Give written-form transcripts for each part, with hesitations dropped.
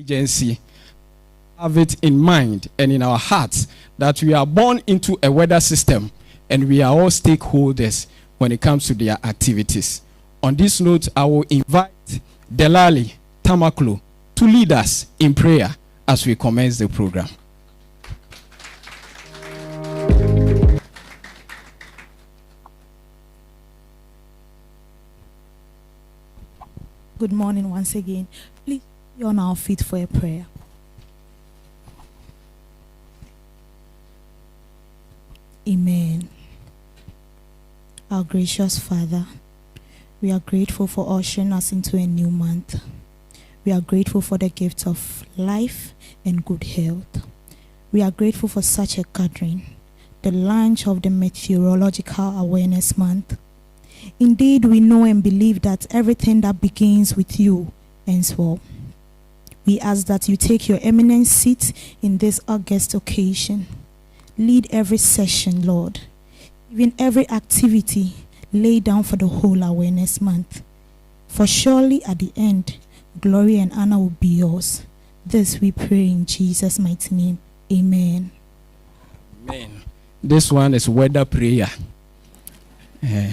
agency have it in mind and in our hearts that we are born into a weather system and we are all stakeholders when it comes to their activities. On this note, I will invite Delali Tamaklo to lead us in prayer as we commence the program. Good morning once again. Please be on our feet for a prayer. Amen. Our gracious Father, we are grateful for ushering us into a new month. We are grateful for the gift of life and good health. We are grateful for such a gathering, the launch of the Meteorological Awareness Month. Indeed, we know and believe that everything that begins with you ends well. We ask that you take your eminent seat in this august occasion. Lead every session, Lord. Even every activity lay down for the whole awareness month. For surely at the end, glory and honor will be yours. This we pray in Jesus' mighty name. Amen. Amen. This one is weather prayer.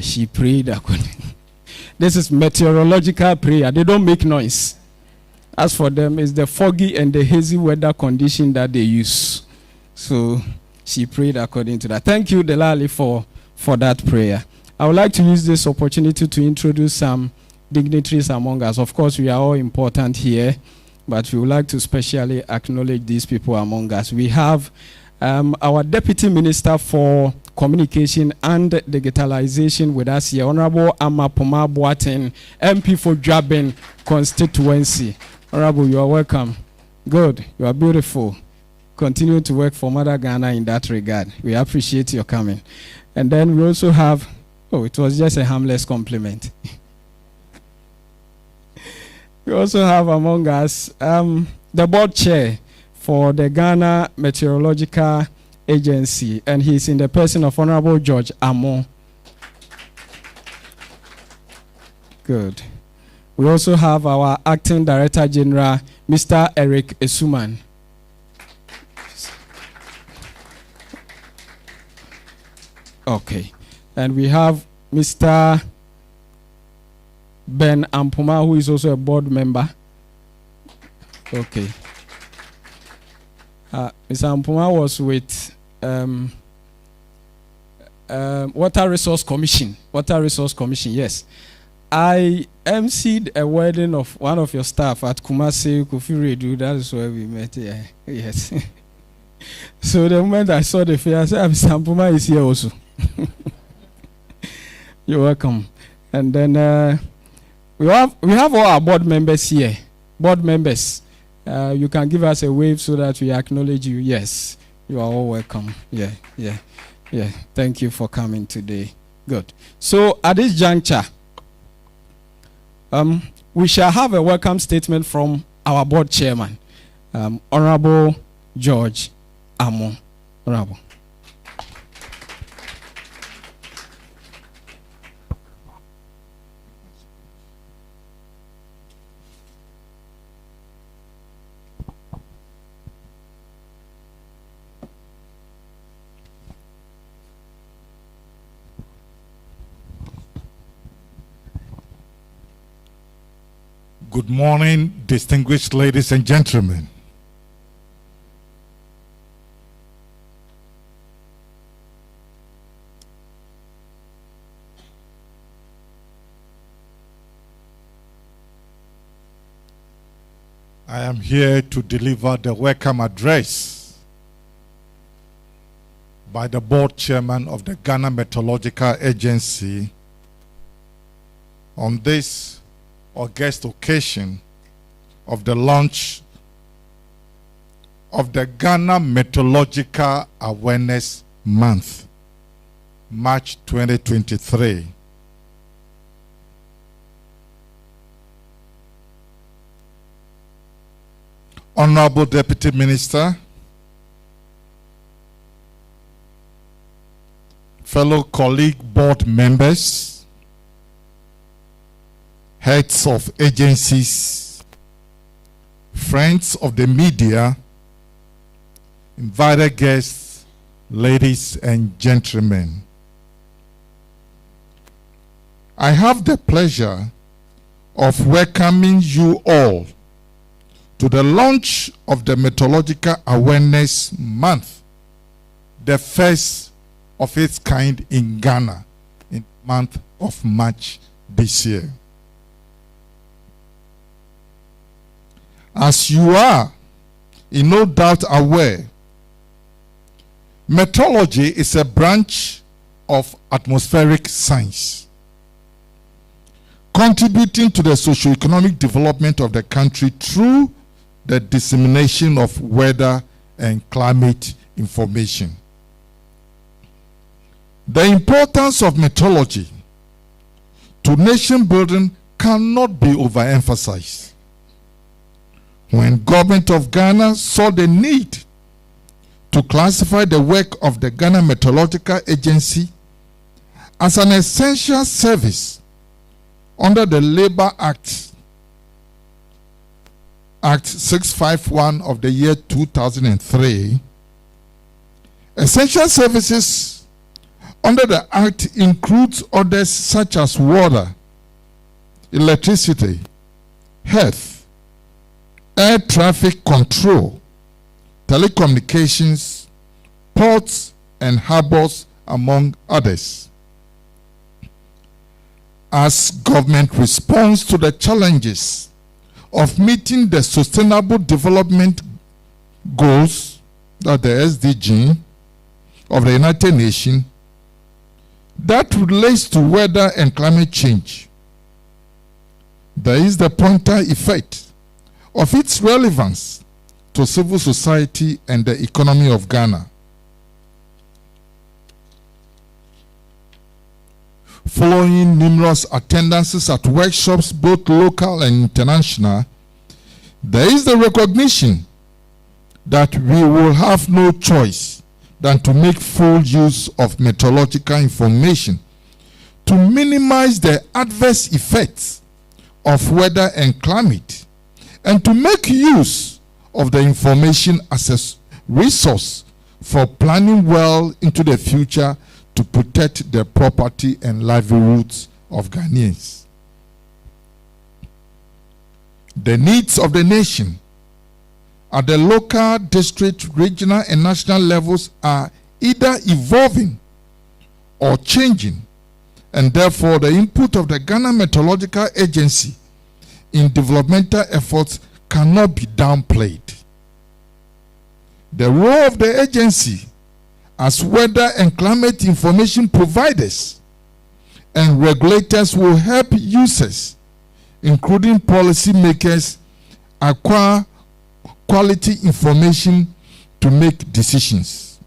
She prayed according. This is meteorological prayer. They don't make noise. As for them, it's the foggy and the hazy weather condition that they use. So she prayed according to that. Thank you, Delali, for that prayer. I would like to use this opportunity to introduce some dignitaries among us. Of course, we are all important here, but we would like to specially acknowledge these people among us. We have our Deputy Minister for Communication and Digitalization with us here, Honorable Amapoma Boateng, MP for Dwabin constituency. Honorable, you are welcome. Good, you are beautiful. Continue to work for Mother Ghana in that regard. We appreciate your coming. And then we also have, it was just a harmless compliment. We also have among us the board chair for the Ghana Meteorological Agency, and he's in the person of Honorable George Amon. Good. We also have our Acting Director General, Mr. Eric Esuman. Okay. And we have Mr. Ben Ampuma, who is also a board member. Okay. Mr. Ampuma was with Water Resource Commission. Water Resource Commission, yes. I emceed a wedding of one of your staff at Kumasi Kofi Redu. That is where we met. Yeah. Yes. So the moment I saw the face, I said, Mr. Ampuma is here also. You're welcome. And then we have all our board members here. Board members. You can give us a wave so that we acknowledge you. Yes, you are all welcome. Yeah. Thank you for coming today. Good. So at this juncture, we shall have a welcome statement from our board chairman, Honorable George Amon. Honorable. Good morning, distinguished ladies and gentlemen. I am here to deliver the welcome address by the board chairman of the Ghana Meteorological Agency on this august occasion of the launch of the Ghana Meteorological Awareness Month, March 2023. Honorable Deputy Minister, fellow colleague board members, heads of agencies, friends of the media, invited guests, ladies and gentlemen. I have the pleasure of welcoming you all to the launch of the Meteorological Awareness Month, the first of its kind in Ghana in the month of March this year. As you are in no doubt aware, meteorology is a branch of atmospheric science, contributing to the socio-economic development of the country through the dissemination of weather and climate information. The importance of meteorology to nation building cannot be overemphasized. When government of Ghana saw the need to classify the work of the Ghana Meteorological Agency as an essential service under the Labour Act 651 of the year 2003, essential services under the Act includes others such as water, electricity, health, air traffic control, telecommunications, ports and harbors, among others. As government responds to the challenges of meeting the Sustainable Development Goals, that the SDG, of the United Nations, that relates to weather and climate change, there is the pointer effect of its relevance to civil society and the economy of Ghana. Following numerous attendances at workshops, both local and international, there is the recognition that we will have no choice than to make full use of meteorological information to minimize the adverse effects of weather and climate, and to make use of the information as a resource for planning well into the future to protect the property and livelihoods of Ghanaians. The needs of the nation at the local, district, regional, and national levels are either evolving or changing, and therefore the input of the Ghana Meteorological Agency in developmental efforts cannot be downplayed. The role of the agency as weather and climate information providers and regulators will help users, including policymakers, acquire quality information to make decisions.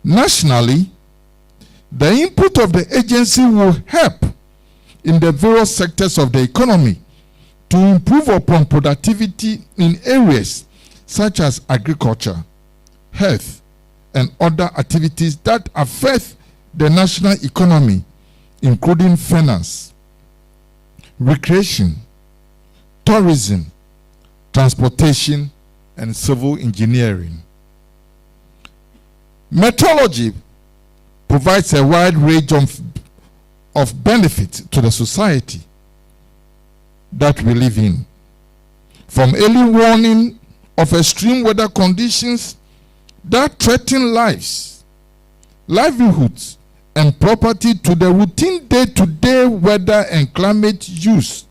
Nationally, the input of the agency will help in the various sectors of the economy to improve upon productivity in areas such as agriculture, health, and other activities that affect the national economy, including finance, recreation, tourism, transportation, and civil engineering. Meteorology provides a wide range of benefits to the society that we live in, from early warning of extreme weather conditions that threaten lives, livelihoods, and property, to the routine day-to-day weather and climate use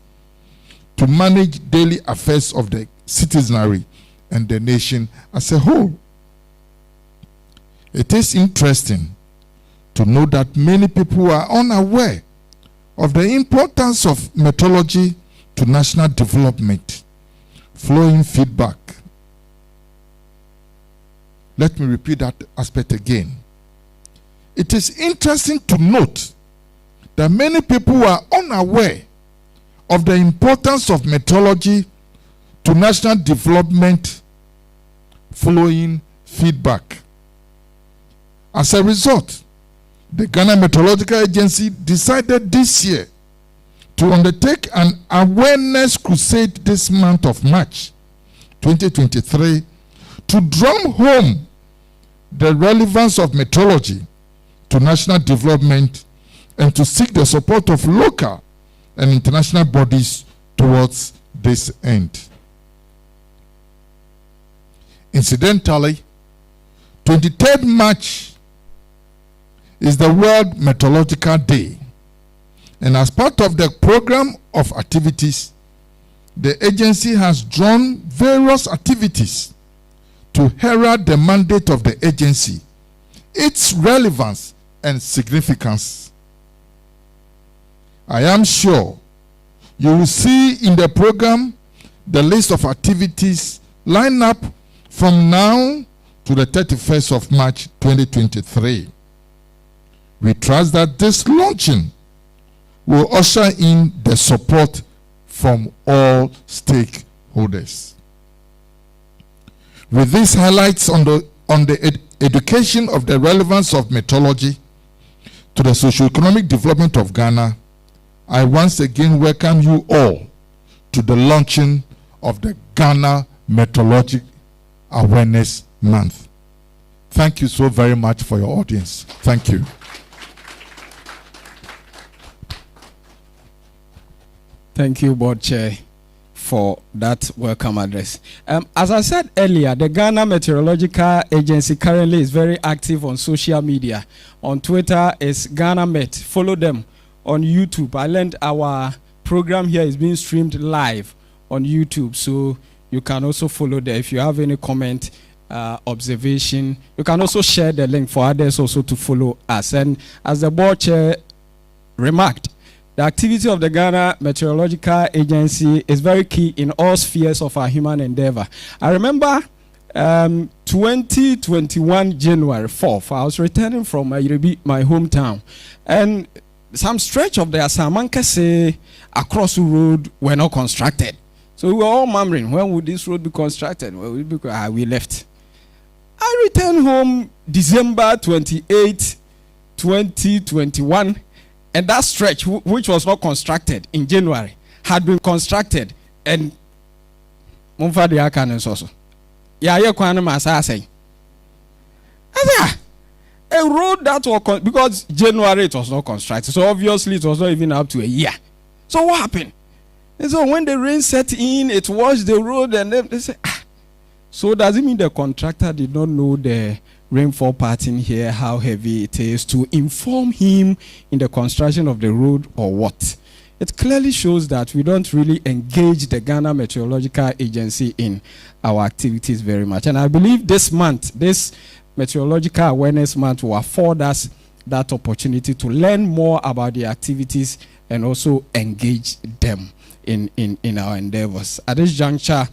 to manage daily affairs of the citizenry and the nation as a whole. It is interesting to know that many people are unaware of the importance of meteorology to national development. Flowing feedback. Let me repeat that aspect again. It is interesting to note that many people are unaware of the importance of meteorology to national development. Following feedback. As a result, the Ghana Meteorological Agency decided this year to undertake an awareness crusade this month of March 2023 to drum home the relevance of meteorology to national development and to seek the support of local and international bodies towards this end. Incidentally, 23rd March is the World Meteorological Day, and as part of the program of activities, the agency has drawn various activities to herald the mandate of the agency, its relevance and significance. I am sure you will see in the program the list of activities lined up from now to the 31st of March 2023. We trust that this launching will usher in the support from all stakeholders. With these highlights on the education of the relevance of meteorology to the socio-economic development of Ghana, I once again welcome you all to the launching of the Ghana Meteorological Awareness Month. Thank you so very much for your audience. Thank you. Thank you, Board Chair, for that welcome address. As I said earlier, the Ghana Meteorological Agency currently is very active on social media. On Twitter, it's Ghana Met. Follow them on YouTube. I learned our program here is being streamed live on YouTube, so you can also follow there. If you have any comment, observation, you can also share the link for others also to follow us. And as the Board Chair remarked, the activity of the Ghana Meteorological Agency is very key in all spheres of our human endeavor. I remember 2021 January 4th, I was returning from my hometown, and some stretch of the Asamankese across the road were not constructed. So we were all murmuring, when would this road be constructed? Well, we left. I returned home December 28, 2021. And that stretch, which was not constructed in January, had been constructed. And Mumfa de Akanen also. Yeah, you can say. A road that was because January it was not constructed, so obviously it was not even up to a year. So what happened? And so when the rain set in, it washed the road, and then they say, So does it mean the contractor did not know the rainfall pattern here, how heavy it is, to inform him in the construction of the road, or what? It clearly shows that we don't really engage the Ghana Meteorological Agency in our activities very much. And I believe this month, this Meteorological Awareness Month, will afford us that opportunity to learn more about the activities and also engage them in our endeavors. At this juncture,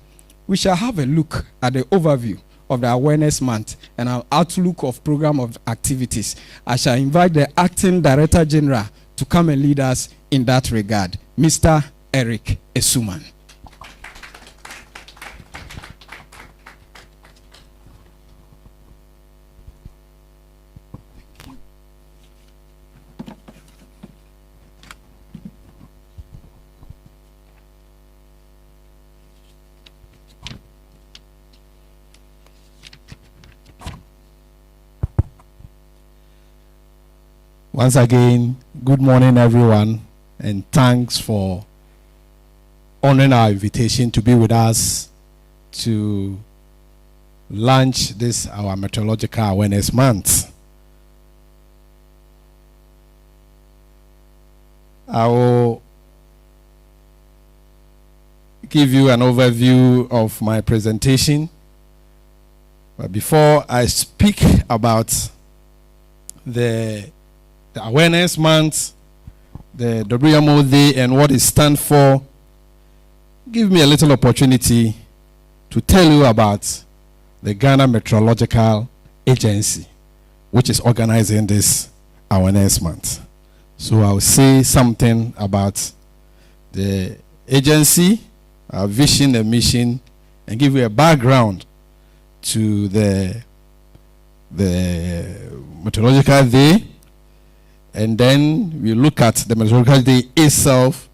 we shall have a look at the overview of the Awareness Month and our outlook of program of activities. I shall invite the Acting Director General to come and lead us in that regard, Mr. Eric Esuman. Once again, good morning, everyone, and thanks for honoring our invitation to be with us to launch this, our Meteorological Awareness Month. I will give you an overview of my presentation, but before I speak about the Awareness Month, the WMO Day, and what it stands for, give me a little opportunity to tell you about the Ghana Meteorological Agency, which is organizing this Awareness Month. So I'll say something about the agency, our vision and mission, and give you a background to the Meteorological Day. And then we look at the Meteorological Day itself,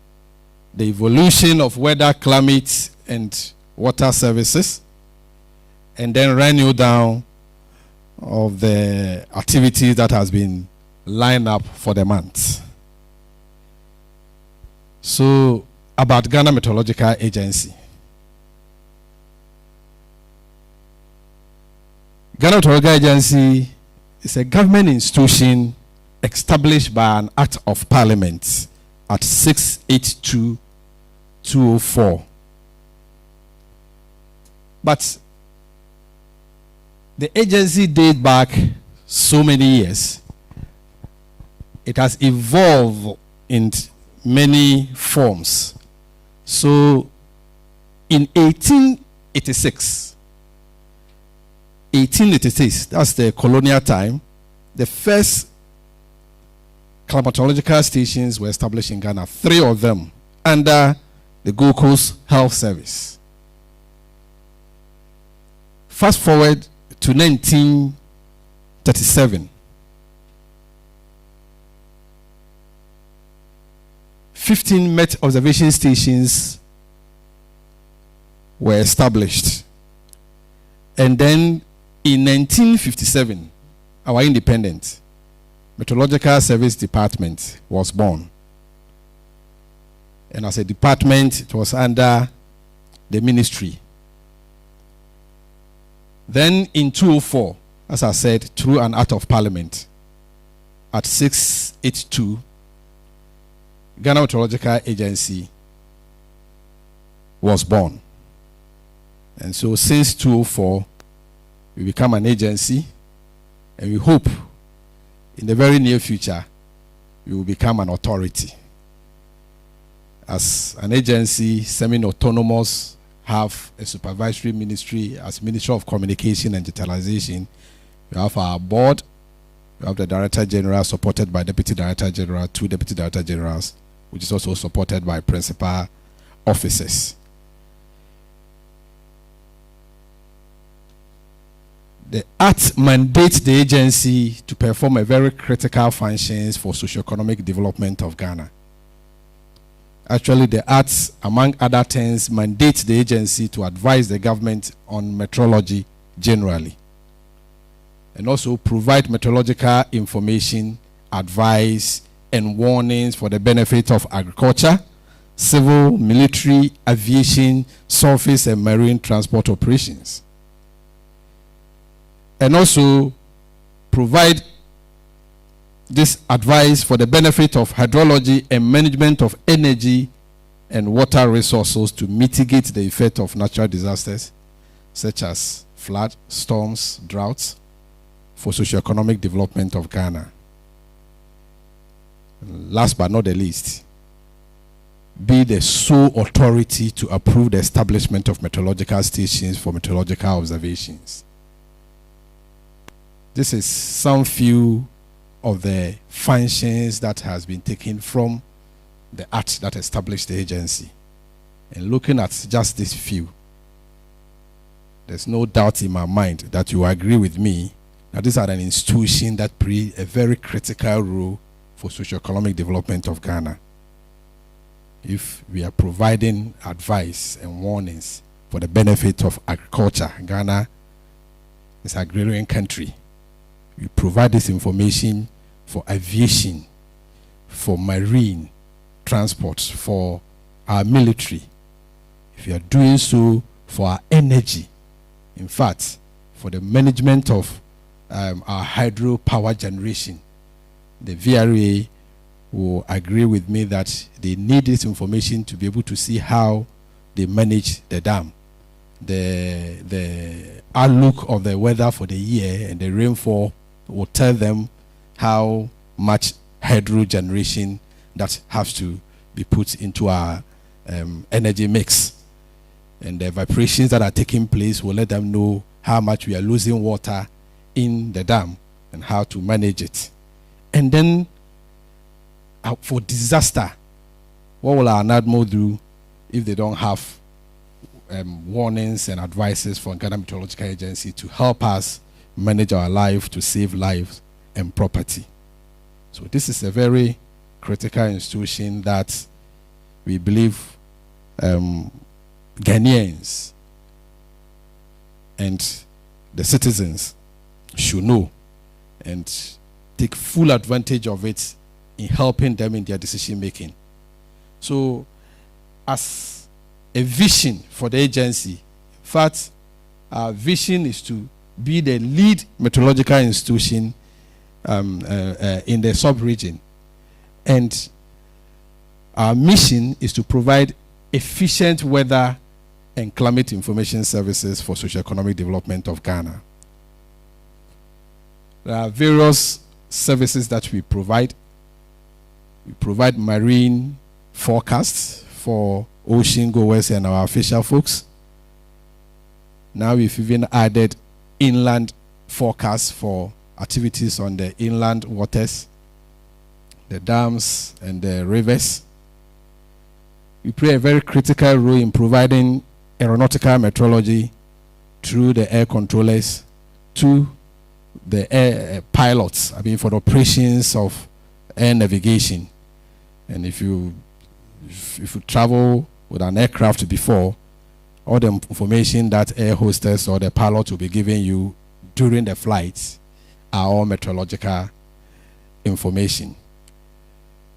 the evolution of weather, climate, and water services, and then run you down of the activities that has been lined up for the month. So, about Ghana Meteorological Agency. Ghana Meteorological Agency is a government institution established by an Act of Parliament at 682/2004. But the agency dates back so many years. It has evolved in many forms. So in 1886, that's the colonial time, the first climatological stations were established in Ghana, 3 of them under the Gold Coast Health Service. Fast forward to 1937. 15 Met observation stations were established. And then in 1957, our independent Meteorological Service Department was born. And as a department, it was under the ministry. Then in 2004, as I said, through an Act of Parliament at 682, Ghana Meteorological Agency was born. And so since 2004, we become an agency, and we hope in the very near future we will become an authority. As an agency, semi-autonomous, have a supervisory ministry as Ministry of Communication and Digitalization. We have our board, we have the Director General supported by Deputy Director General, 2 Deputy Director Generals, which is also supported by principal officers. The Act mandates the agency to perform a very critical functions for socio-economic development of Ghana. Actually, the Act, among other things, mandates the agency to advise the government on meteorology generally, and also provide meteorological information, advice, and warnings for the benefit of agriculture, civil, military, aviation, surface, and marine transport operations. And also provide this advice for the benefit of hydrology and management of energy and water resources to mitigate the effect of natural disasters such as flood, storms, droughts, for socio-economic development of Ghana. And last but not the least, be the sole authority to approve the establishment of meteorological stations for meteorological observations. This is some few of the functions that has been taken from the act that established the agency. And looking at just this few, there's no doubt in my mind that you agree with me that these are an institution that play a very critical role for socio-economic development of Ghana. If we are providing advice and warnings for the benefit of agriculture, Ghana is an agrarian country. We provide this information for aviation, for marine transport, for our military. If you are doing so for our energy, in fact, for the management of our hydro power generation, the VRA will agree with me that they need this information to be able to see how they manage the dam, the outlook of the weather for the year, and the rainfall will tell them how much hydro generation that has to be put into our energy mix. And the vibrations that are taking place will let them know how much we are losing water in the dam and how to manage it. And then for disaster, what will our NADMO do if they don't have warnings and advices from Ghana Meteorological Agency to help us manage our life, to save lives and property? So this is a very critical institution that we believe Ghanaians and the citizens should know and take full advantage of it in helping them in their decision making. So, as a vision for the agency, in fact, our vision is to be the lead meteorological institution in the sub-region. And our mission is to provide efficient weather and climate information services for socio-economic development of Ghana. There are various services that we provide. We provide marine forecasts for ocean goers and our fisher folks. Now we've even added inland forecasts for activities on the inland waters, the dams and the rivers. We play a very critical role in providing aeronautical meteorology through the air controllers to the air pilots, for the operations of air navigation. And if you travel with an aircraft before, all the information that air hostess or the pilot will be giving you during the flights are all meteorological information.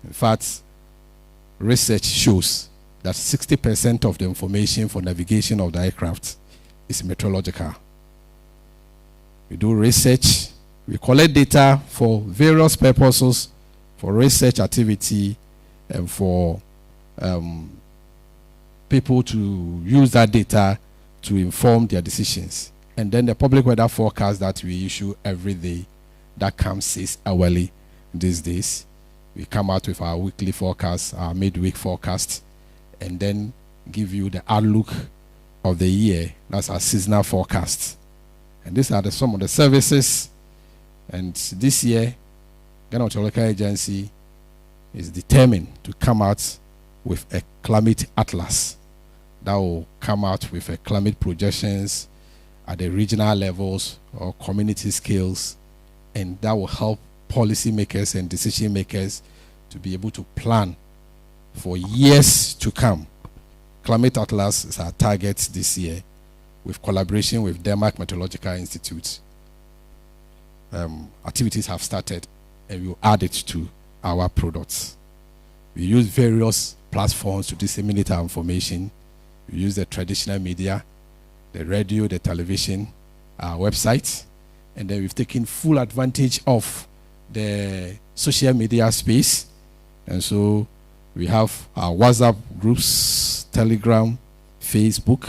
In fact, research shows that 60% of the information for navigation of the aircraft is meteorological. We do research, we collect data for various purposes, for research activity, and for people to use that data to inform their decisions. And then the public weather forecast that we issue every day, that comes 6 hourly these days. We come out with our weekly forecast, our midweek forecast, and then give you the outlook of the year. That's our seasonal forecast. And these are some of the services. And this year, Ghana Meteorological Agency is determined to come out with a climate atlas that will come out with a climate projections at the regional levels or community scales, and that will help policymakers and decision makers to be able to plan for years to come. Climate Atlas is our target this year, with collaboration with Denmark Meteorological Institute. Activities have started, and we'll add it to our products. We use various platforms to disseminate our information. We use the traditional media, the radio, the television, our website, and then we've taken full advantage of the social media space. And so we have our WhatsApp groups, Telegram, Facebook,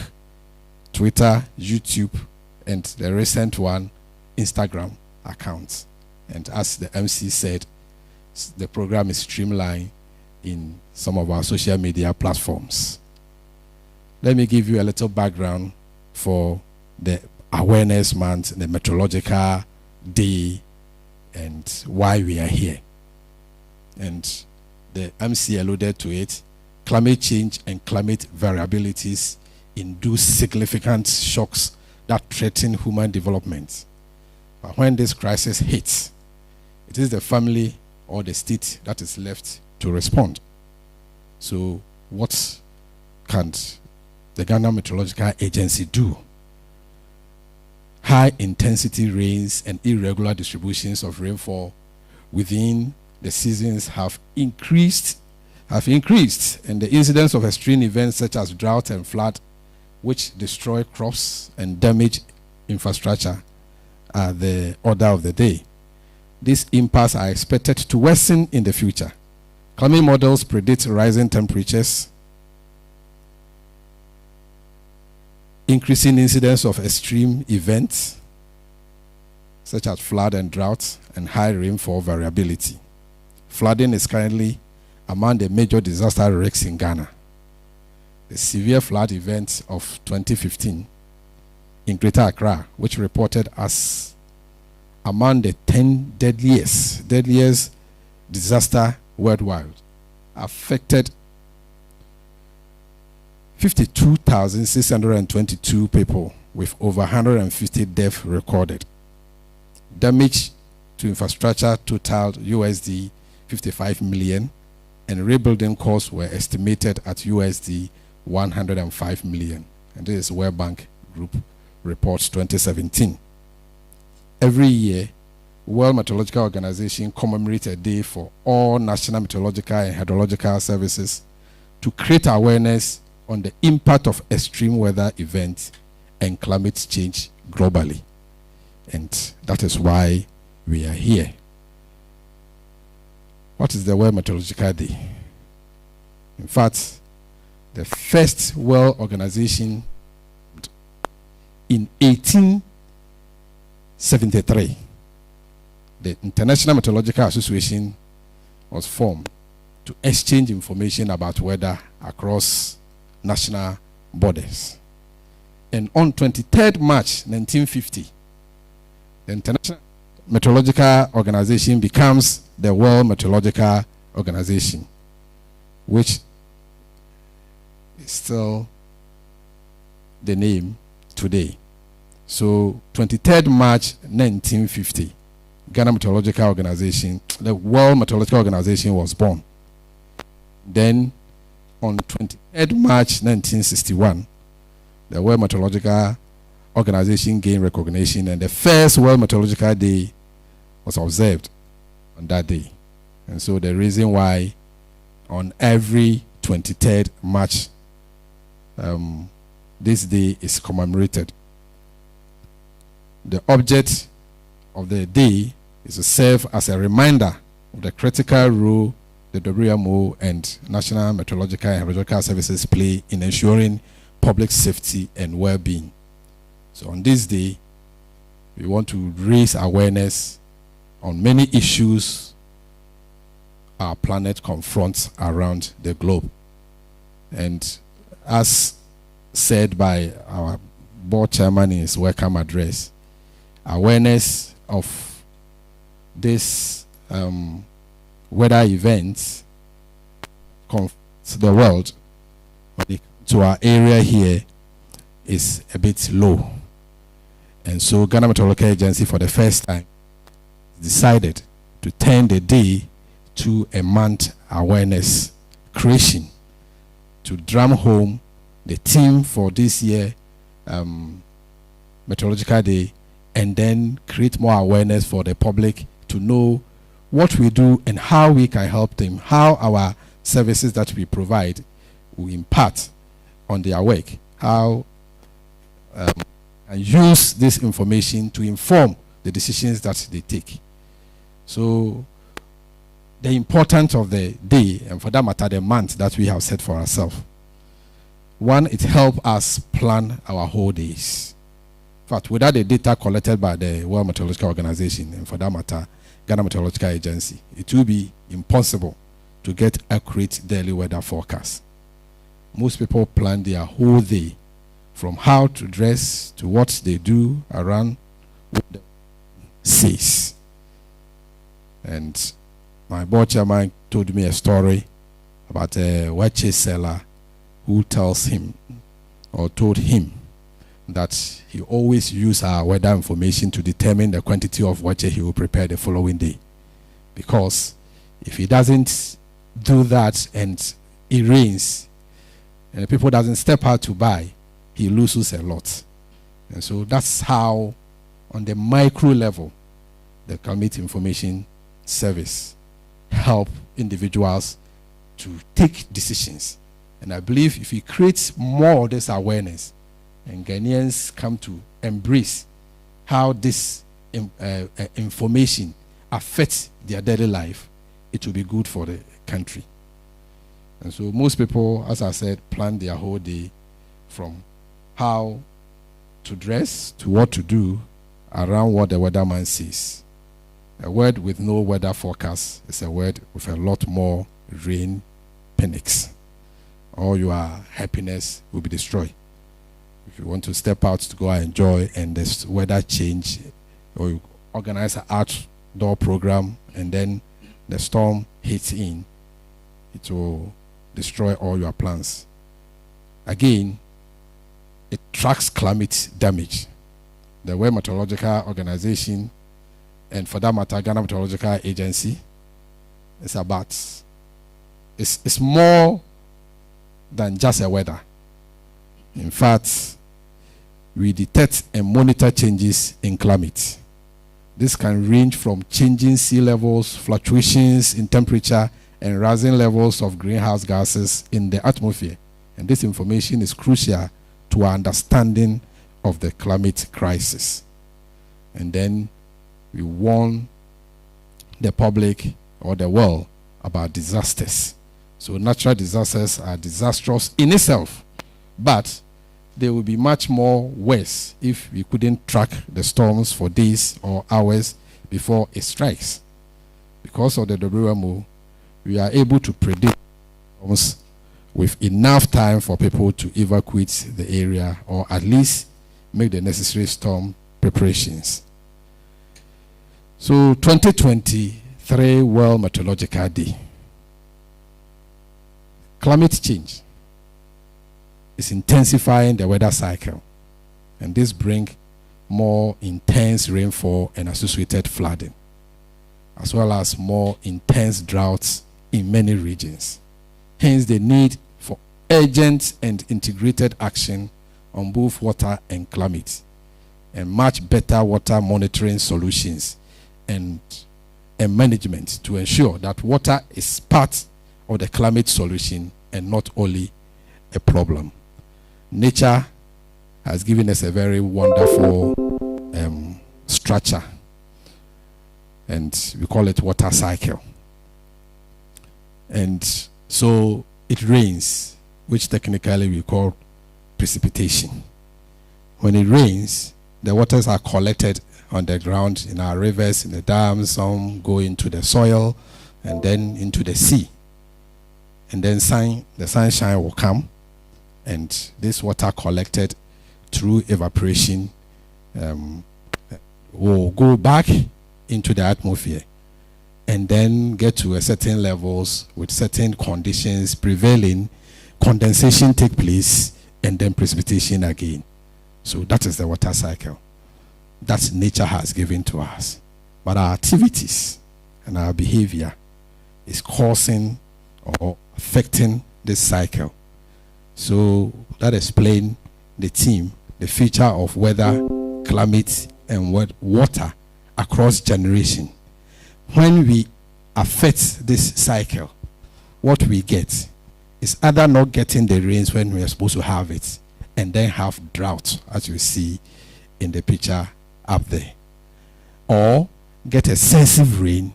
Twitter, YouTube, and the recent one, Instagram accounts. And as the MC said, the program is streamlined in some of our social media platforms. Let me give you a little background for the Awareness Month, the Meteorological Day, and why we are here. And the MC alluded to it. Climate change and climate variabilities induce significant shocks that threaten human development. But when this crisis hits, it is the family or the state that is left to respond. So what can the Ghana Meteorological Agency do? High intensity rains and irregular distributions of rainfall within the seasons have increased, and the incidence of extreme events such as drought and flood, which destroy crops and damage infrastructure, are the order of the day. These impacts are expected to worsen in the future. Climate models predict rising temperatures, increasing incidence of extreme events such as flood and drought, and high rainfall variability. Flooding is currently among the major disaster risks in Ghana. The severe flood event of 2015 in Greater Accra, which reported as among the 10 deadliest disaster worldwide, affected 52,622 people, with over 150 deaths recorded. Damage to infrastructure totaled USD 55 million, and rebuilding costs were estimated at USD 105 million. And this is World Bank Group Report 2017. Every year, World Meteorological Organization commemorates a day for all national meteorological and hydrological services to create awareness on the impact of extreme weather events and climate change globally. And that is why we are here. What is the World Meteorological Day? In fact, the first World Organization in 1873, the International Meteorological Association was formed to exchange information about weather across national borders. And on 23rd March 1950, the International Meteorological Organization becomes the World Meteorological Organization, which is still the name today. So 23rd March 1950, Ghana Meteorological Organization, the World Meteorological Organization was born. Then on 23rd March 1961, the World Meteorological Organization gained recognition, and the first World Meteorological Day was observed on that day. And so the reason why on every 23rd March this day is commemorated. The object of the day is to serve as a reminder of the critical role the WMO and National Meteorological and Hydrological Services play in ensuring public safety and well-being. So on this day, we want to raise awareness on many issues our planet confronts around the globe. And as said by our board chairman in his welcome address, awareness of this weather events confronts the world to our area here is a bit low. And so Ghana Meteorological Agency for the first time decided to turn the day to a month awareness creation to drum home the theme for this year Meteorological Day, and then create more awareness for the public to know what we do and how we can help them, how our services that we provide will impact on their work, how and use this information to inform the decisions that they take. So the importance of the day, and for that matter the month that we have set for ourselves. One, it helps us plan our whole days. In fact, without the data collected by the World Meteorological Organization, and for that matter, Ghana Meteorological Agency, it will be impossible to get accurate daily weather forecasts. Most people plan their whole day, from how to dress to what they do around what the says. And my board chairman told me a story about a watch seller who tells him or told him that he always use our weather information to determine the quantity of watch he will prepare the following day. Because if he doesn't do that and it rains and the people doesn't step out to buy, he loses a lot. And so that's how, on the micro level, the climate information service help individuals to take decisions. And I believe if we create more of this awareness and Ghanaians come to embrace how this information affects their daily life, it will be good for the country. And so most people, as I said, plan their whole day from how to dress to what to do around what the weatherman says. A word with no weather forecast is a word with a lot more rain panics. All your happiness will be destroyed. If you want to step out to go and enjoy and the weather change, or you organize an outdoor program and then the storm hits in, it will destroy all your plans. Again, it tracks climate damage. The World Meteorological Organization, and for that matter, Ghana Meteorological Agency, it's more than just a weather. In fact, we detect and monitor changes in climate. This can range from changing sea levels, fluctuations in temperature, and rising levels of greenhouse gases in the atmosphere. And this information is crucial to our understanding of the climate crisis. And then we warn the public or the world about disasters. So natural disasters are disastrous in itself, but they will be much more worse if we couldn't track the storms for days or hours before it strikes. Because of the WMO, we are able to predict storms with enough time for people to evacuate the area or at least make the necessary storm preparations. So 2023 World Meteorological Day. Climate change is intensifying the weather cycle, and this brings more intense rainfall and associated flooding, as well as more intense droughts in many regions. Hence the need for urgent and integrated action on both water and climate, and much better water monitoring solutions and management to ensure that water is part of the climate solution and not only a problem. Nature has given us a very wonderful structure, and we call it water cycle. And so it rains, which technically we call precipitation. When it rains, the waters are collected on the ground in our rivers, in the dams. Some go into the soil and then into the sea. And then the sunshine will come, and this water collected through evaporation will go back into the atmosphere and then get to a certain levels with certain conditions prevailing. Condensation take place and then precipitation again. So that is the water cycle that nature has given to us. But our activities and our behavior is causing or affecting this cycle. So that explains the theme, the feature of weather, climate, and water across generation. When we affect this cycle, what we get is either not getting the rains when we are supposed to have it, and then have drought, as you see in the picture up there, or get excessive rain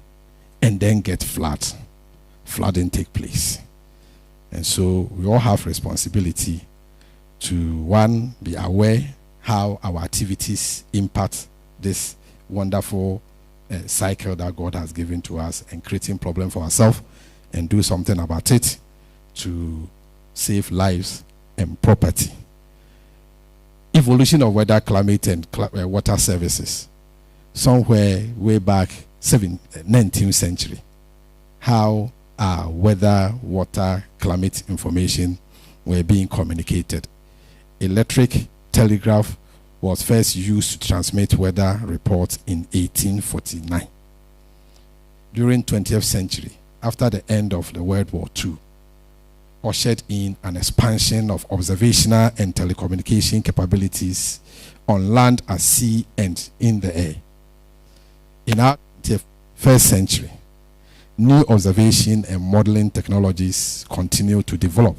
and then get flooding take place. And so we all have responsibility to, one, be aware how our activities impact this wonderful cycle that God has given to us, and creating problem for ourselves, and do something about it to save lives and property. Evolution of weather, climate, and water services. Somewhere way back 19th century, how weather, water, climate information were being communicated. Electric telegraph was first used to transmit weather reports in 1849. During 20th century, after the end of the World War II, ushered in an expansion of observational and telecommunication capabilities on land, at sea, and in the air. In our 21st century, new observation and modeling technologies continue to develop,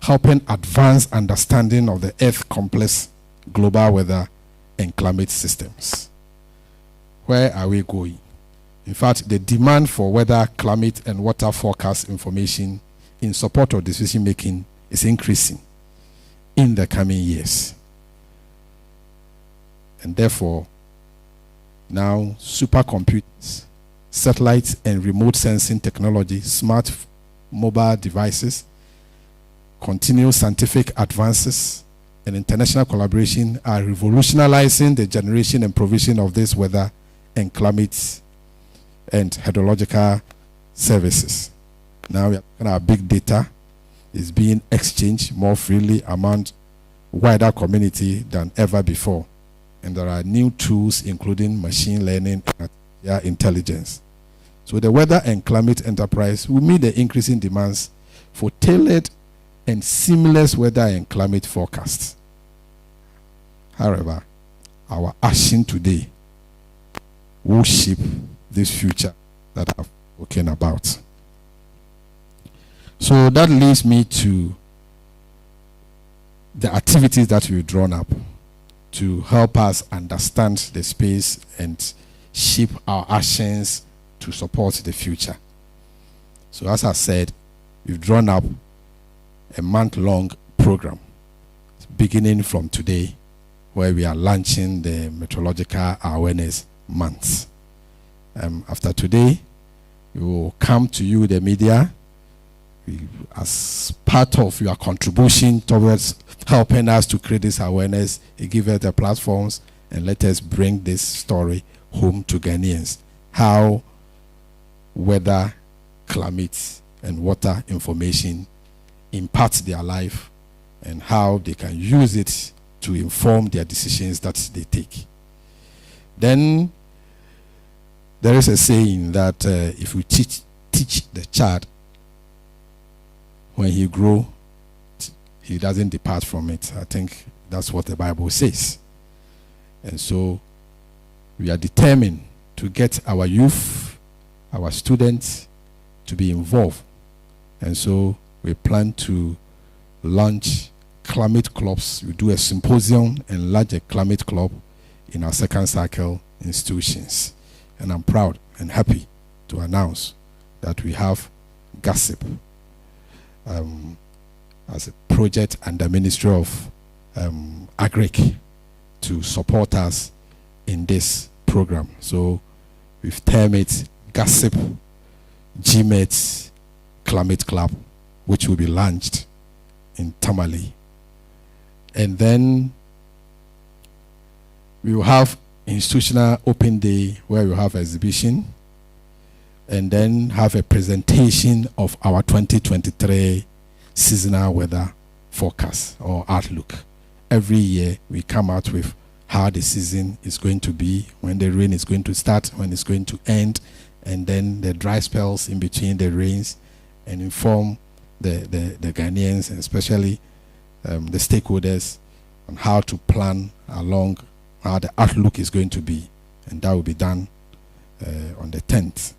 helping advance understanding of the Earth's complex global weather and climate systems. Where are we going? In fact, the demand for weather, climate, and water forecast information in support of decision making is increasing in the coming years. And therefore, now supercomputers, satellites and remote sensing technology, smart mobile devices, continuous scientific advances, and international collaboration are revolutionizing the generation and provision of this weather and climate and hydrological services. Now our big data is being exchanged more freely among wider community than ever before. And there are new tools including machine learning and artificial intelligence. So the weather and climate enterprise will meet the increasing demands for tailored and seamless weather and climate forecasts. However, our action today will shape this future that I've spoken about. So that leads me to the activities that we've drawn up to help us understand the space and shape our actions to support the future. So as I said, we've drawn up a month-long program beginning from today, where we are launching the Meteorological Awareness Month. After today, we will come to you, the media, as part of your contribution towards helping us to create this awareness. You give us the platforms and let us bring this story home to Ghanaians. How weather, climate, and water information impact their life and how they can use it to inform their decisions that they take. Then there is a saying that if we teach the child, when he grows, he doesn't depart from it. I think that's what the Bible says. And so we are determined to get our youth, our students, to be involved. And so we plan to launch climate clubs. We do a symposium and launch a climate club in our second cycle institutions. And I'm proud and happy to announce that we have GASIP as a project under Ministry of Agric to support us in this program. So we've termed it GASIP GMET Climate Club, which will be launched in Tamale. And then we will have institutional open day where we will have exhibition and then have a presentation of our 2023 seasonal weather forecast or outlook. Every year we come out with how the season is going to be, when the rain is going to start, when it's going to end, and then the dry spells in between the rains, and inform the Ghanaians and especially the stakeholders on how to plan along how the outlook is going to be. And that will be done on the 10th.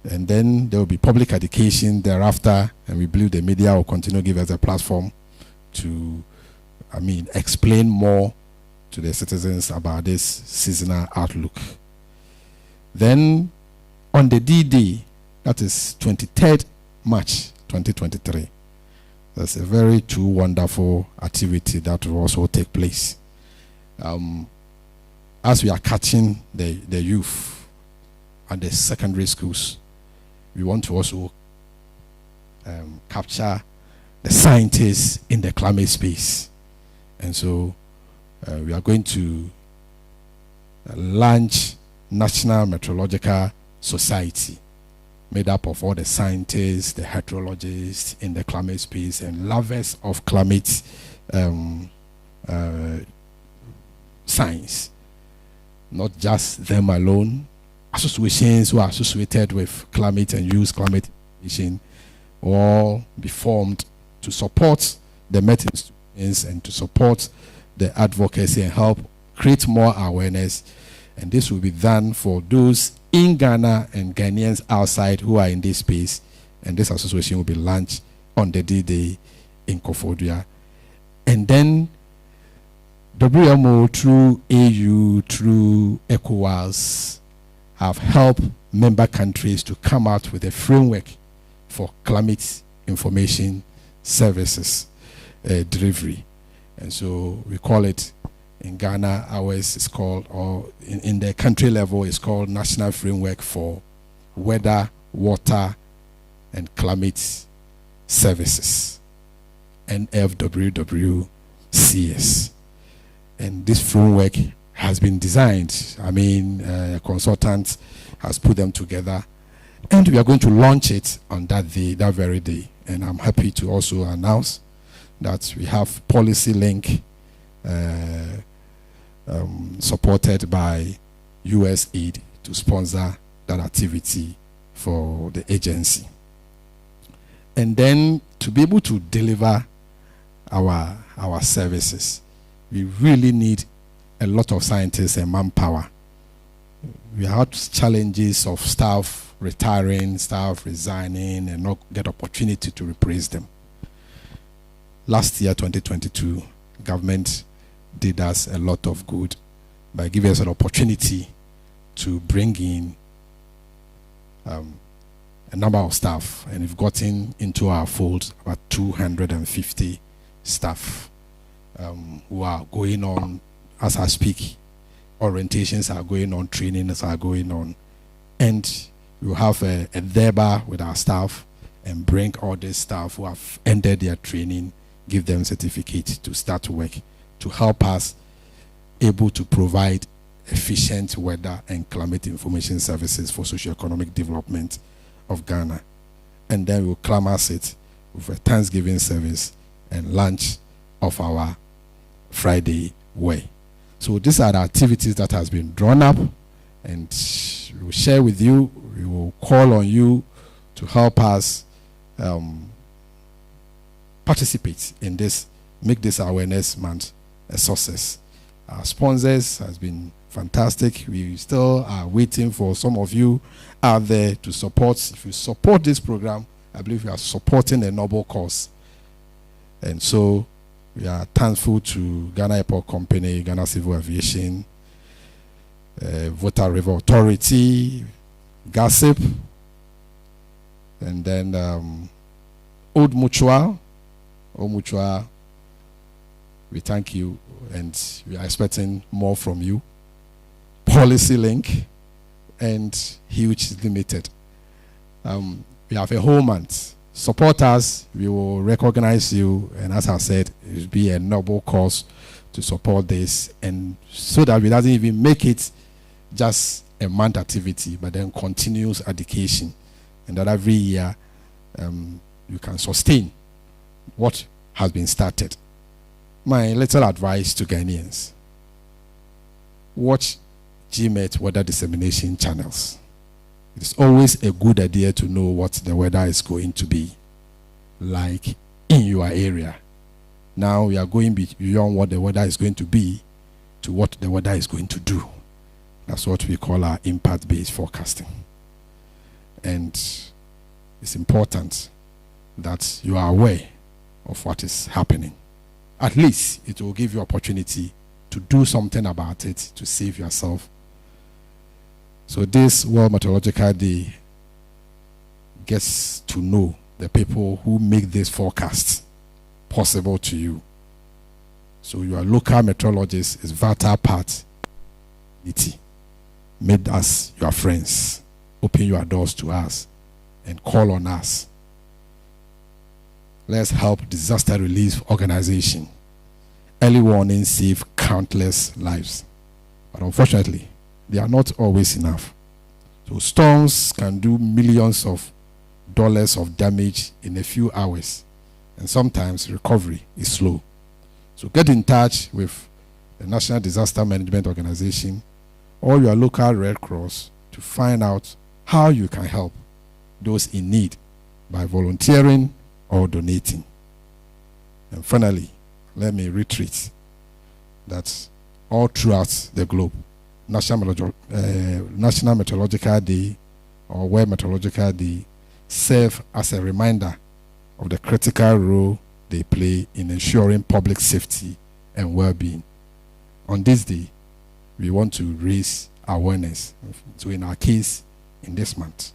And then there will be public education thereafter, and we believe the media will continue to give us a platform to, explain more to the citizens about this seasonal outlook. Then on the D-Day, that is 23rd March 2023, there's a very true wonderful activity that will also take place. As we are catching the youth at the secondary schools, we want to also capture the scientists in the climate space. And so we are going to launch National Meteorological Society, made up of all the scientists, the hydrologists in the climate space, and lovers of climate science. Not just them alone, associations who are associated with climate and use climate information will all be formed to support the Met institutions and to support the advocacy and help create more awareness. And this will be done for those in Ghana and Ghanaians outside who are in this space. And this association will be launched on the D-Day in Koforidua. And then WMO through AU, through ECOWAS, have helped member countries to come out with a framework for climate information services delivery. And so we call it, in Ghana, ours is called, or in the country level, it's called National Framework for Weather, Water, and Climate Services, NFWWCS. And this framework has been designed. A consultant has put them together, and we are going to launch it on that day, that very day. And I'm happy to also announce that we have Policy Link supported by USAID to sponsor that activity for the agency. And then to be able to deliver our services, we really need a lot of scientists and manpower. We had challenges of staff retiring, staff resigning, and not get opportunity to replace them. Last year, 2022, government did us a lot of good by giving us an opportunity to bring in a number of staff, and we've gotten into our fold about 250 staff who are going on as I speak. Orientations are going on, trainings are going on, and we'll have a thereby with our staff and bring all these staff who have ended their training, give them certificate to start work to help us able to provide efficient weather and climate information services for socio-economic development of Ghana. And then we'll climax it with a Thanksgiving service and launch of our Friday way. So these are the activities that has been drawn up, and we will share with you. We will call on you to help us participate in this, make this awareness month a success. Our sponsors has been fantastic. We still are waiting for some of you out there to support. If you support this program, I believe you are supporting a noble cause. And so we are thankful to Ghana Airport Company, Ghana Civil Aviation, Volta River Authority, Gossip, and then Old Mutual. Old Mutual, we thank you, and we are expecting more from you. Policy Link and Huge Limited. We have a whole month. Support us, we will recognize you, and as I said, it will be a noble cause to support this, and so that we doesn't even make it just a month activity, but then continuous education, and that every year you can sustain what has been started. My little advice to Ghanaians: watch GMET weather dissemination channels. It's always a good idea to know what the weather is going to be like in your area. Now we are going beyond what the weather is going to be to what the weather is going to do. That's what we call our impact-based forecasting. And it's important that you are aware of what is happening. At least it will give you opportunity to do something about it, to save yourself. So this World Meteorological Day gets to know the people who make this forecast possible to you. So your local meteorologist is vital part. Make us your friends. Open your doors to us and call on us. Let's help disaster relief organization. Early warning save countless lives. But unfortunately, they are not always enough. So storms can do millions of dollars of damage in a few hours, and sometimes recovery is slow. So get in touch with the National Disaster Management Organization or your local Red Cross to find out how you can help those in need by volunteering or donating. And finally, let me reiterate that all throughout the globe, National Meteorological Day or World Meteorological Day serve as a reminder of the critical role they play in ensuring public safety and well-being. On this day, we want to raise awareness. So in our case, in this month,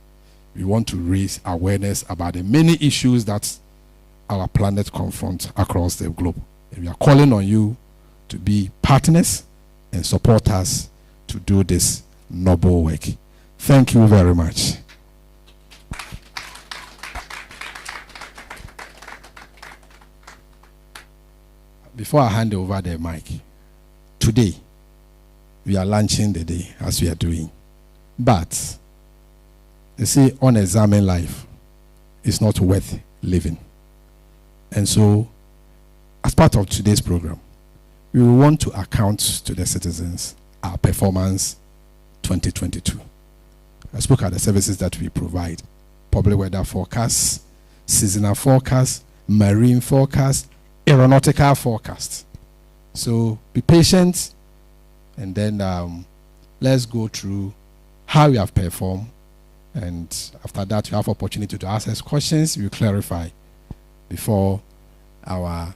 we want to raise awareness about the many issues that our planet confronts across the globe. And we are calling on you to be partners and support us to do this noble work. Thank you very much. Before I hand over the mic, today we are launching the day as we are doing. But you see, unexamined life is not worth living. And so, as part of today's program, we will want to account to the citizens our performance 2022. I spoke about the services that we provide: public weather forecasts, seasonal forecasts, marine forecasts, aeronautical forecasts. So be patient, and then let's go through how you have performed. And after that, you have opportunity to ask us questions. We clarify before our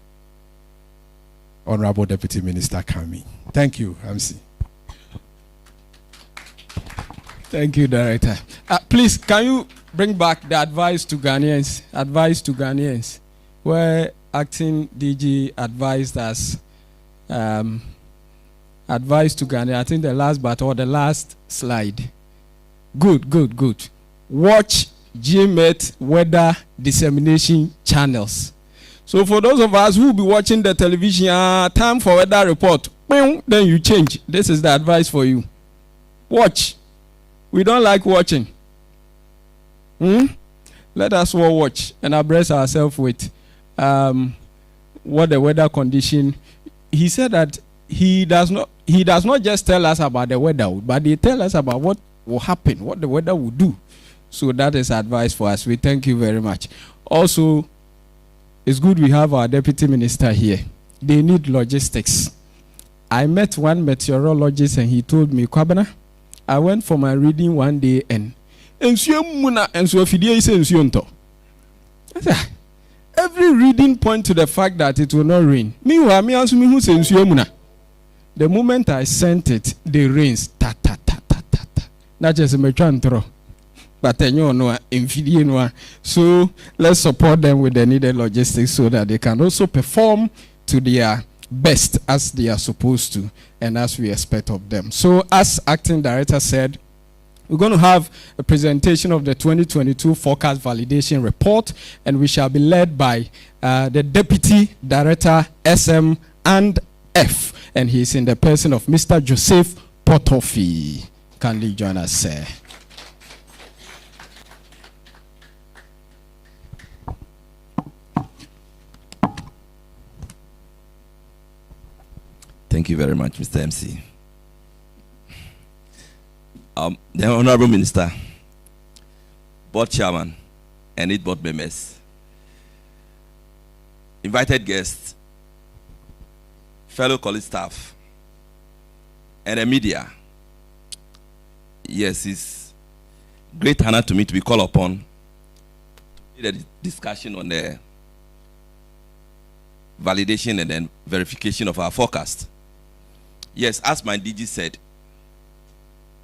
Honorable Deputy Minister coming. Thank you, MC. Thank you, Director. Please, can you bring back the advice to Ghanaians? Advice to Ghanaians, where acting DG advised us. Advice to Ghanaians. I think the last but or the last slide. Good. Watch GMET weather dissemination channels. So for those of us who will be watching the television, time for weather report, then you change. This is the advice for you. Watch. We don't like watching. Let us all watch and abreast ourselves with what the weather condition. He said that he does not just tell us about the weather, but he tell us about what will happen, what the weather will do. So that is advice for us. We thank you very much. Also, it's good we have our deputy minister here. They need logistics. I met one meteorologist and he told me, Kwabena, I went for my reading one day and every reading point to the fact that it will not rain. Meanwhile, the moment I sent it, the rains. Not just a metro. But so let's support them with the needed logistics so that they can also perform to their best as they are supposed to and as we expect of them. So as acting director said, we're going to have a presentation of the 2022 forecast validation report, and we shall be led by the deputy director SM and F, and he's in the person of Mr. Joseph Potofi. Kindly join us, sir. Thank you very much, Mr. MC. The Honorable Minister, Board Chairman, and 8 board members, invited guests, fellow college staff, and the media. Yes, it's great honor to me to be called upon to lead a discussion on the validation and then verification of our forecast. Yes, as my DG said,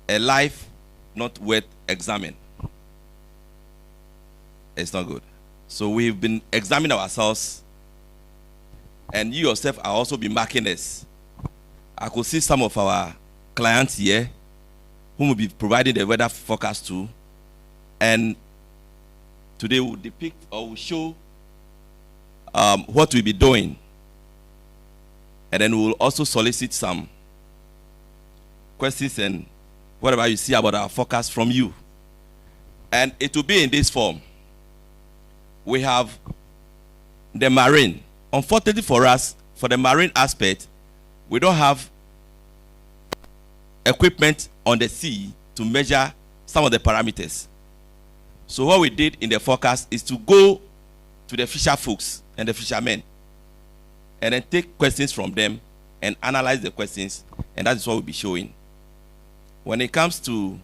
a life not worth examining. It's not good. So we've been examining ourselves, and you yourself are also been marking us. I could see some of our clients here whom will be providing the weather forecast to, and today we'll depict or we'll show what we'll be doing, and then we'll also solicit some questions and whatever you see about our forecast from you. And it will be in this form. We have the marine. Unfortunately for us, for the marine aspect, we don't have equipment on the sea to measure some of the parameters. So what we did in the forecast is to go to the fisher folks and the fishermen and then take questions from them and analyze the questions, and that is what we'll be showing. When it comes to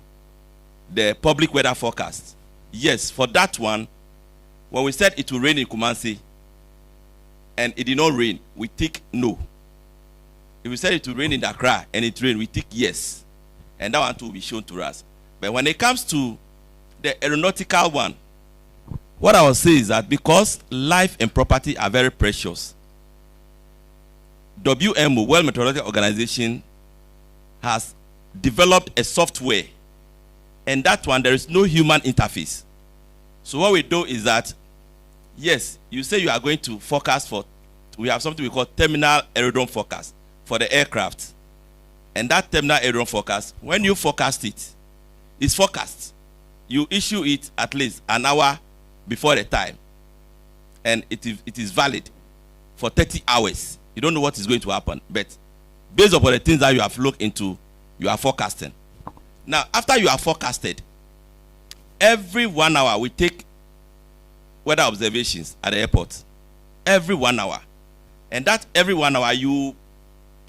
the public weather forecast, yes, for that one, when we said it will rain in Kumasi and it did not rain, we tick no. If we said it will rain in Accra and it rained, we tick yes. And that one too will be shown to us. But when it comes to the aeronautical one, what I will say is that because life and property are very precious, WMO, World Meteorological Organization, has developed a software, and that one there is no human interface. So what we do is that, yes, you say you are going to forecast for, we have something we call terminal aerodrome forecast for the aircraft, and that terminal aerodrome forecast, when you forecast it, it's forecast. You issue it at least an hour before the time, and it is valid for 30 hours. You don't know what is going to happen, but based upon the things that you have looked into, you are forecasting. Now, after you are forecasted, every 1 hour we take weather observations at the airport. Every 1 hour. And that every 1 hour you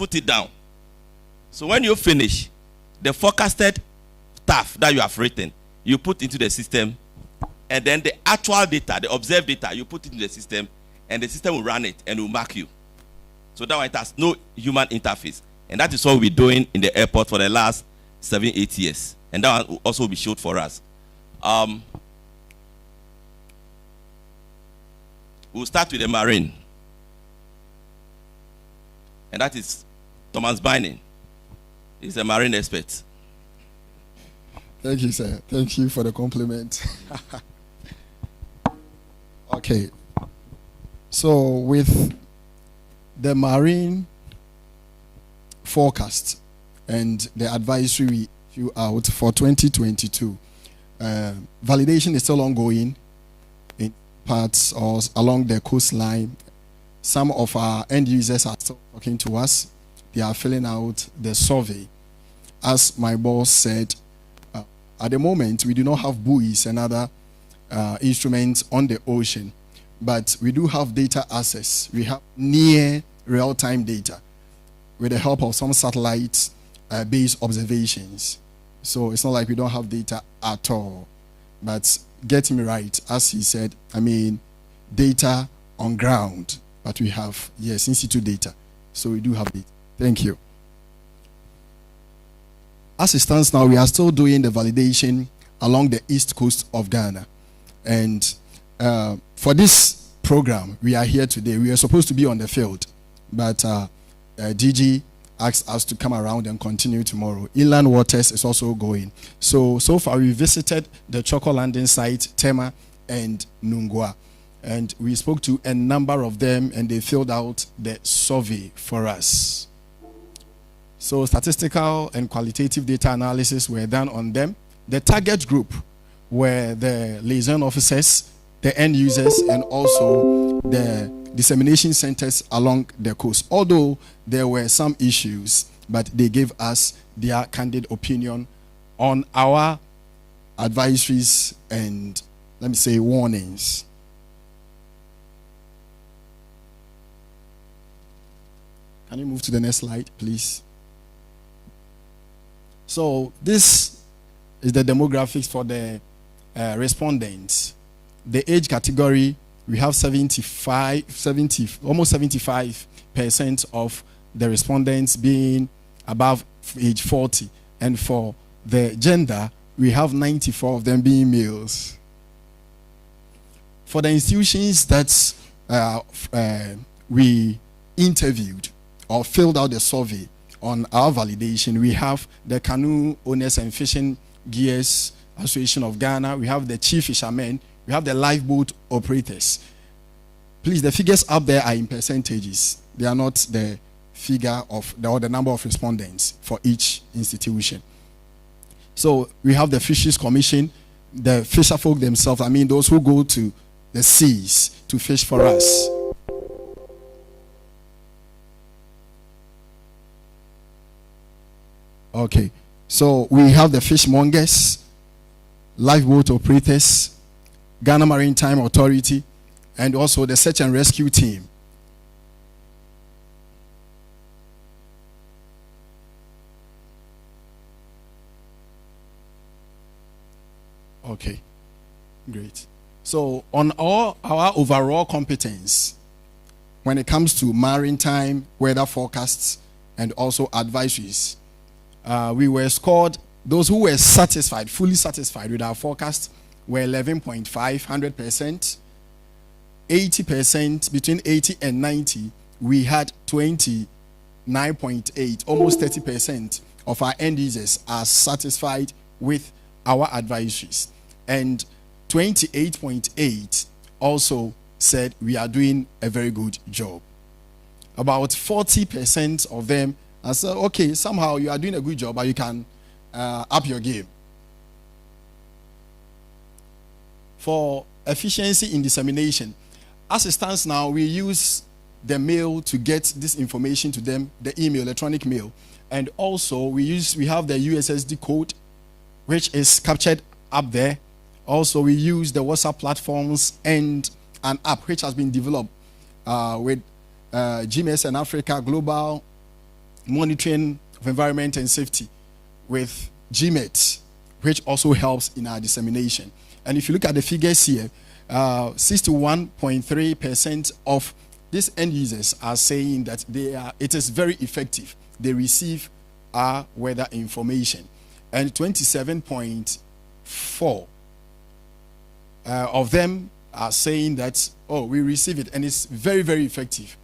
put it down. So when you finish, the forecasted stuff that you have written, you put into the system, and then the actual data, the observed data, you put it in the system, and the system will run it and will mark you. So that one, it has no human interface. And that is what we're doing in the airport for the last 7-8 years. And that one will also be showed for us. We'll start with the marine. And that is Thomas Binding. He's a marine expert. Thank you, sir. Thank you for the compliment. Okay. So with the marine forecast and the advisory we threw out for 2022, validation is still ongoing in parts or along the coastline. Some of our end users are still talking to us. They are filling out the survey. As my boss said, at the moment, we do not have buoys and other instruments on the ocean, but we do have data access. We have near real-time data with the help of some satellite-based observations. So it's not like we don't have data at all. But get me right, as he said, I mean, data on ground, but we have, yes, in situ data. So we do have data. Thank you. As it stands now, we are still doing the validation along the east coast of Ghana. And for this program, we are here today. We are supposed to be on the field, but DG asked us to come around and continue tomorrow. Inland waters is also going. So far we visited the Choco landing site, Tema, and Nungua. And we spoke to a number of them, and they filled out the survey for us. So statistical and qualitative data analysis were done on them. The target group were the liaison officers, the end users, and also the dissemination centers along the coast. Although there were some issues, but they gave us their candid opinion on our advisories and, let me say, warnings. Can you move to the next slide, please? So this is the demographics for the respondents. The age category, we have almost 75% of the respondents being above age 40. And for the gender, we have 94 of them being males. For the institutions that we interviewed or filled out the survey on our validation, we have the Canoe Owners and Fishing Gears Association of Ghana, we have the Chief Fishermen, we have the lifeboat operators. Please, the figures up there are in percentages. They are not the figure of the number of respondents for each institution. So we have the Fisheries Commission, the fisherfolk themselves, I mean those who go to the seas to fish for us. Okay, so we have the fishmongers, lifeboat operators, Ghana Maritime Authority, and also the search and rescue team. Okay, great. So on our overall competence, when it comes to maritime weather forecasts and also advisories, we were scored, those who were satisfied, fully satisfied with our forecast were 11.5, 100%. 80%, between 80 and 90, we had 29.8, almost 30% of our end users are satisfied with our advisories. And 28.8 also said we are doing a very good job. About 40% of them are said, okay, somehow you are doing a good job, but you can up your game. For efficiency in dissemination, as it stands now, we use the mail to get this information to them, the email, electronic mail. And also we have the USSD code, which is captured up there. Also, we use the WhatsApp platforms and an app which has been developed with GMS and Africa Global monitoring of environment and safety with GMET, which also helps in our dissemination. And if you look at the figures here, 61.3% of these end users are saying that it is very effective. They receive our weather information. And 27.4 of them are saying that, oh, we receive it and it's very, very effective.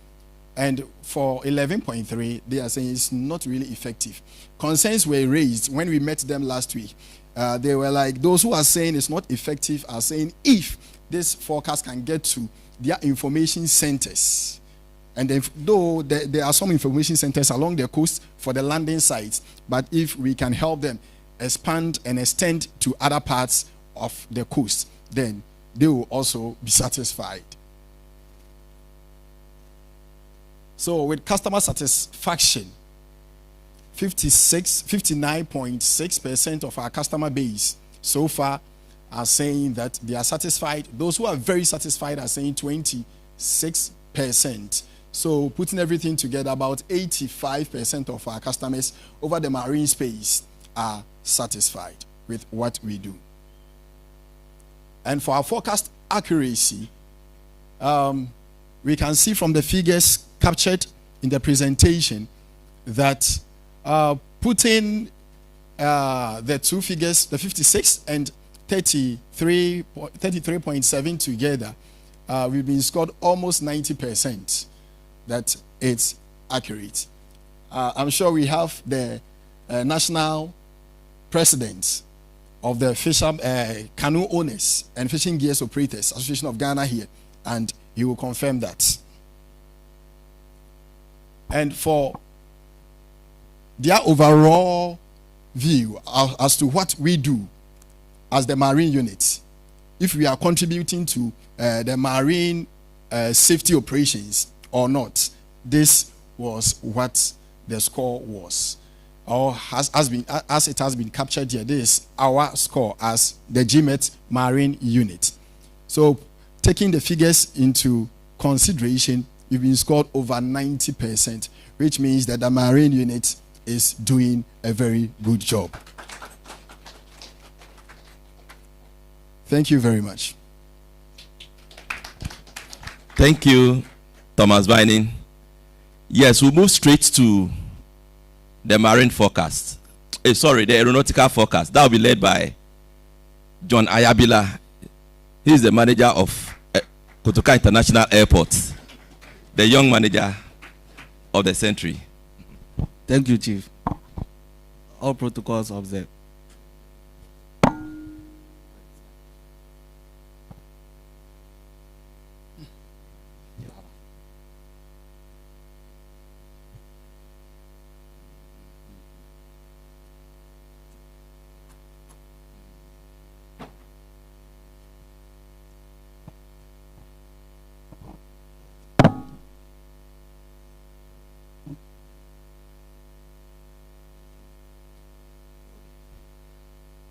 And for 11.3, they are saying it's not really effective. Concerns were raised when we met them last week. They were like, those who are saying it's not effective are saying if this forecast can get to their information centers. And though there are some information centers along the coast for the landing sites, but if we can help them expand and extend to other parts of the coast, then they will also be satisfied. So with customer satisfaction, 59.6% of our customer base so far are saying that they are satisfied. Those who are very satisfied are saying 26%. So putting everything together, about 85% of our customers over the marine space are satisfied with what we do. And for our forecast accuracy, we can see from the figures captured in the presentation that putting the two figures, the 56 and 33.7 together, we've been scored almost 90% that it's accurate. I'm sure we have the national president of the canoe owners and fishing gears operators Association of Ghana here, and he will confirm that. And for their overall view as to what we do as the marine unit, if we are contributing to the marine safety operations or not, this was what the score was, or as it has been captured here. This is our score as the GMET marine unit. So taking the figures into consideration, you've been scored over 90%, which means that the marine unit is doing a very good job. Thank you very much. Thank you, Thomas Vining. Yes, we'll move straight to the marine forecast. The aeronautical forecast. That will be led by John Ayabila. He is the manager of Kotoka International Airport, the young manager of the century. Thank you, Chief. All protocols observed.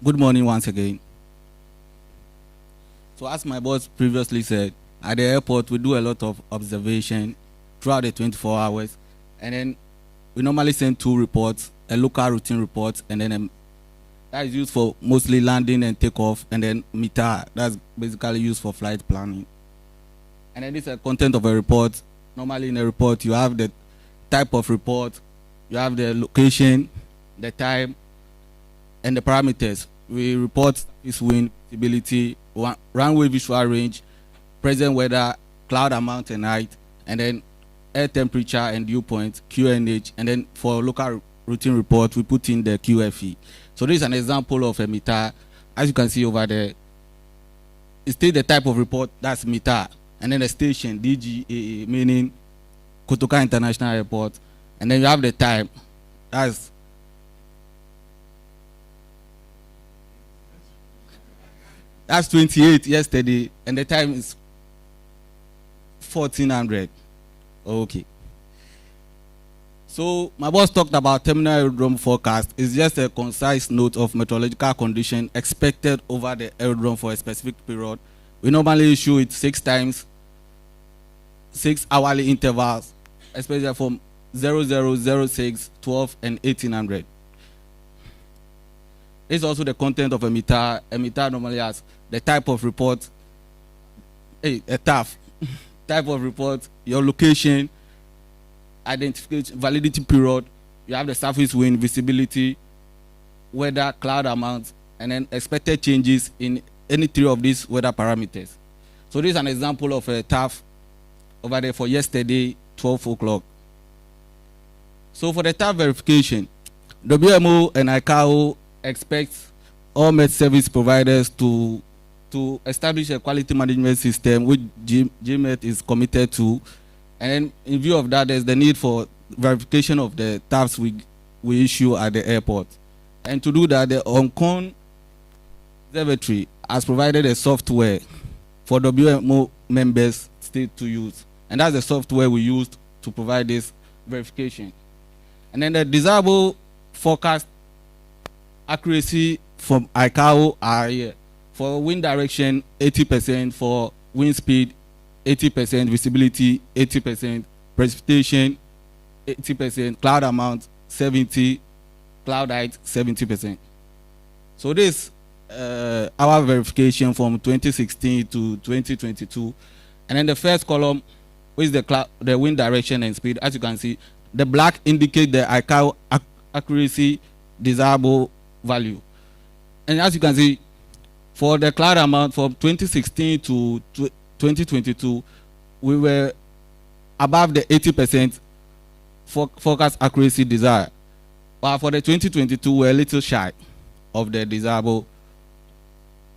Good morning once again. So as my boss previously said, at the airport we do a lot of observation throughout the 24 hours, and then we normally send two reports, a local routine report, and then that is used for mostly landing and takeoff, and then META, that's basically used for flight planning. And then this is the content of a report. Normally in a report you have the type of report, you have the location, the time, and the parameters. We report this wind, visibility, runway visual range, present weather, cloud amount and height, and then air temperature and dew point, QNH, and then for local routine report, we put in the QFE. So this is an example of a META. As you can see over there, it's still the type of report, that's META, and then the station, DGAA, meaning Kotoka International Airport, and then you have the time, that's 28 yesterday, and the time is 1400. Okay. So my boss talked about terminal aerodrome forecast. It's just a concise note of meteorological condition expected over the aerodrome for a specific period. We normally issue it 6 times, 6 hourly intervals, especially for 0006, 12, and 1800. It's also the content of a meter. A meter normally has the type of report, a TAF, type of report, your location, identification, validity period. You have the surface wind, visibility, weather, cloud amount, and then expected changes in any three of these weather parameters. So this is an example of a TAF over there for yesterday, 12 o'clock. So for the TAF verification, WMO and ICAO expect all Met service providers to establish a quality management system which GMET is committed to. And then in view of that, there's the need for verification of the TAFs we issue at the airport. And to do that, the ONCON Observatory has provided a software for WMO members state to use. And that's the software we used to provide this verification. And then the desirable forecast accuracy from ICAO are here. For wind direction, 80%, for wind speed, 80%, visibility, 80%, precipitation, 80%, cloud amount, 70%, cloud height, 70%. So this our verification from 2016 to 2022. And then the first column, which is the wind direction and speed. As you can see, the black indicate the ICAO accuracy desirable value. And as you can see, for the cloud amount from 2016 to 2022, we were above the 80% forecast accuracy desired. But for the 2022, we're a little shy of the desirable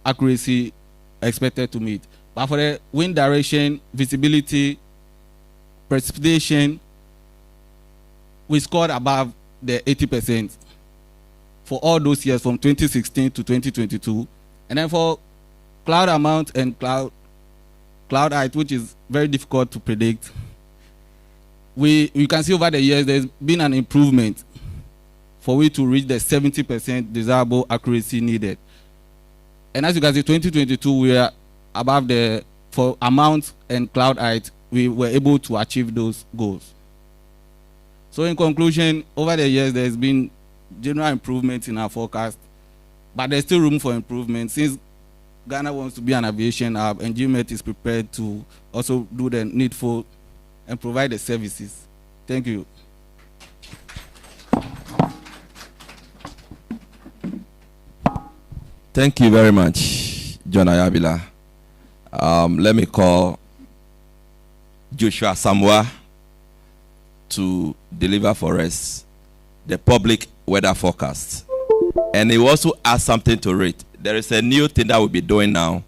accuracy expected to meet. But for the wind direction, visibility, precipitation, we scored above the 80% for all those years from 2016 to 2022. And then for cloud amount and cloud height, which is very difficult to predict, we can see over the years there's been an improvement for we to reach the 70% desirable accuracy needed. And as you can see, 2022, we are above for amount and cloud height, we were able to achieve those goals. So in conclusion, over the years, there's been general improvement in our forecast, but there's still room for improvement since Ghana wants to be an aviation hub and GMET is prepared to also do the needful and provide the services. Thank you. Thank you very much, John Ayabila. Let me call Joshua Samoa to deliver for us the public weather forecast. And he also adds something to it. There is a new thing that we'll be doing now,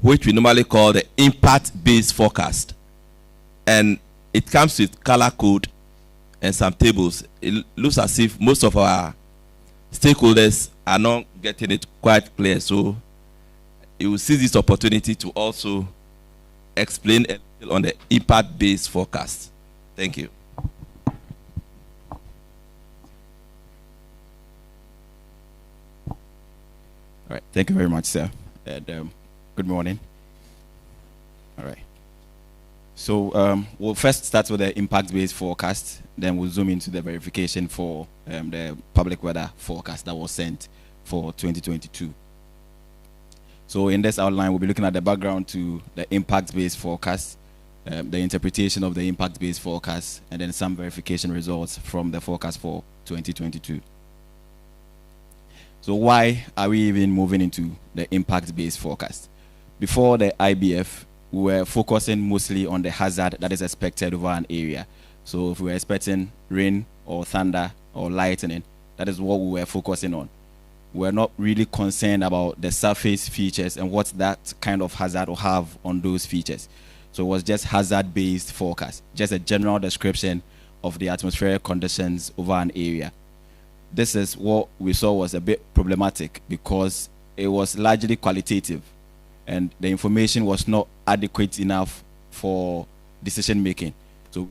which we normally call the impact-based forecast. And it comes with color code and some tables. It looks as if most of our stakeholders are not getting it quite clear. So you will seize this opportunity to also explain a little on the impact-based forecast. Thank you. All right. Thank you very much, sir. And good morning. All right. So we'll first start with the impact-based forecast. Then we'll zoom into the verification for the public weather forecast that was sent for 2022. So in this outline, we'll be looking at the background to the impact-based forecast, the interpretation of the impact-based forecast, and then some verification results from the forecast for 2022. So why are we even moving into the impact-based forecast? Before the IBF, we were focusing mostly on the hazard that is expected over an area. So if we were expecting rain or thunder or lightning, that is what we were focusing on. We're not really concerned about the surface features and what that kind of hazard will have on those features. So it was just hazard-based forecast, just a general description of the atmospheric conditions over an area. This is what we saw was a bit problematic because it was largely qualitative and the information was not adequate enough for decision making. So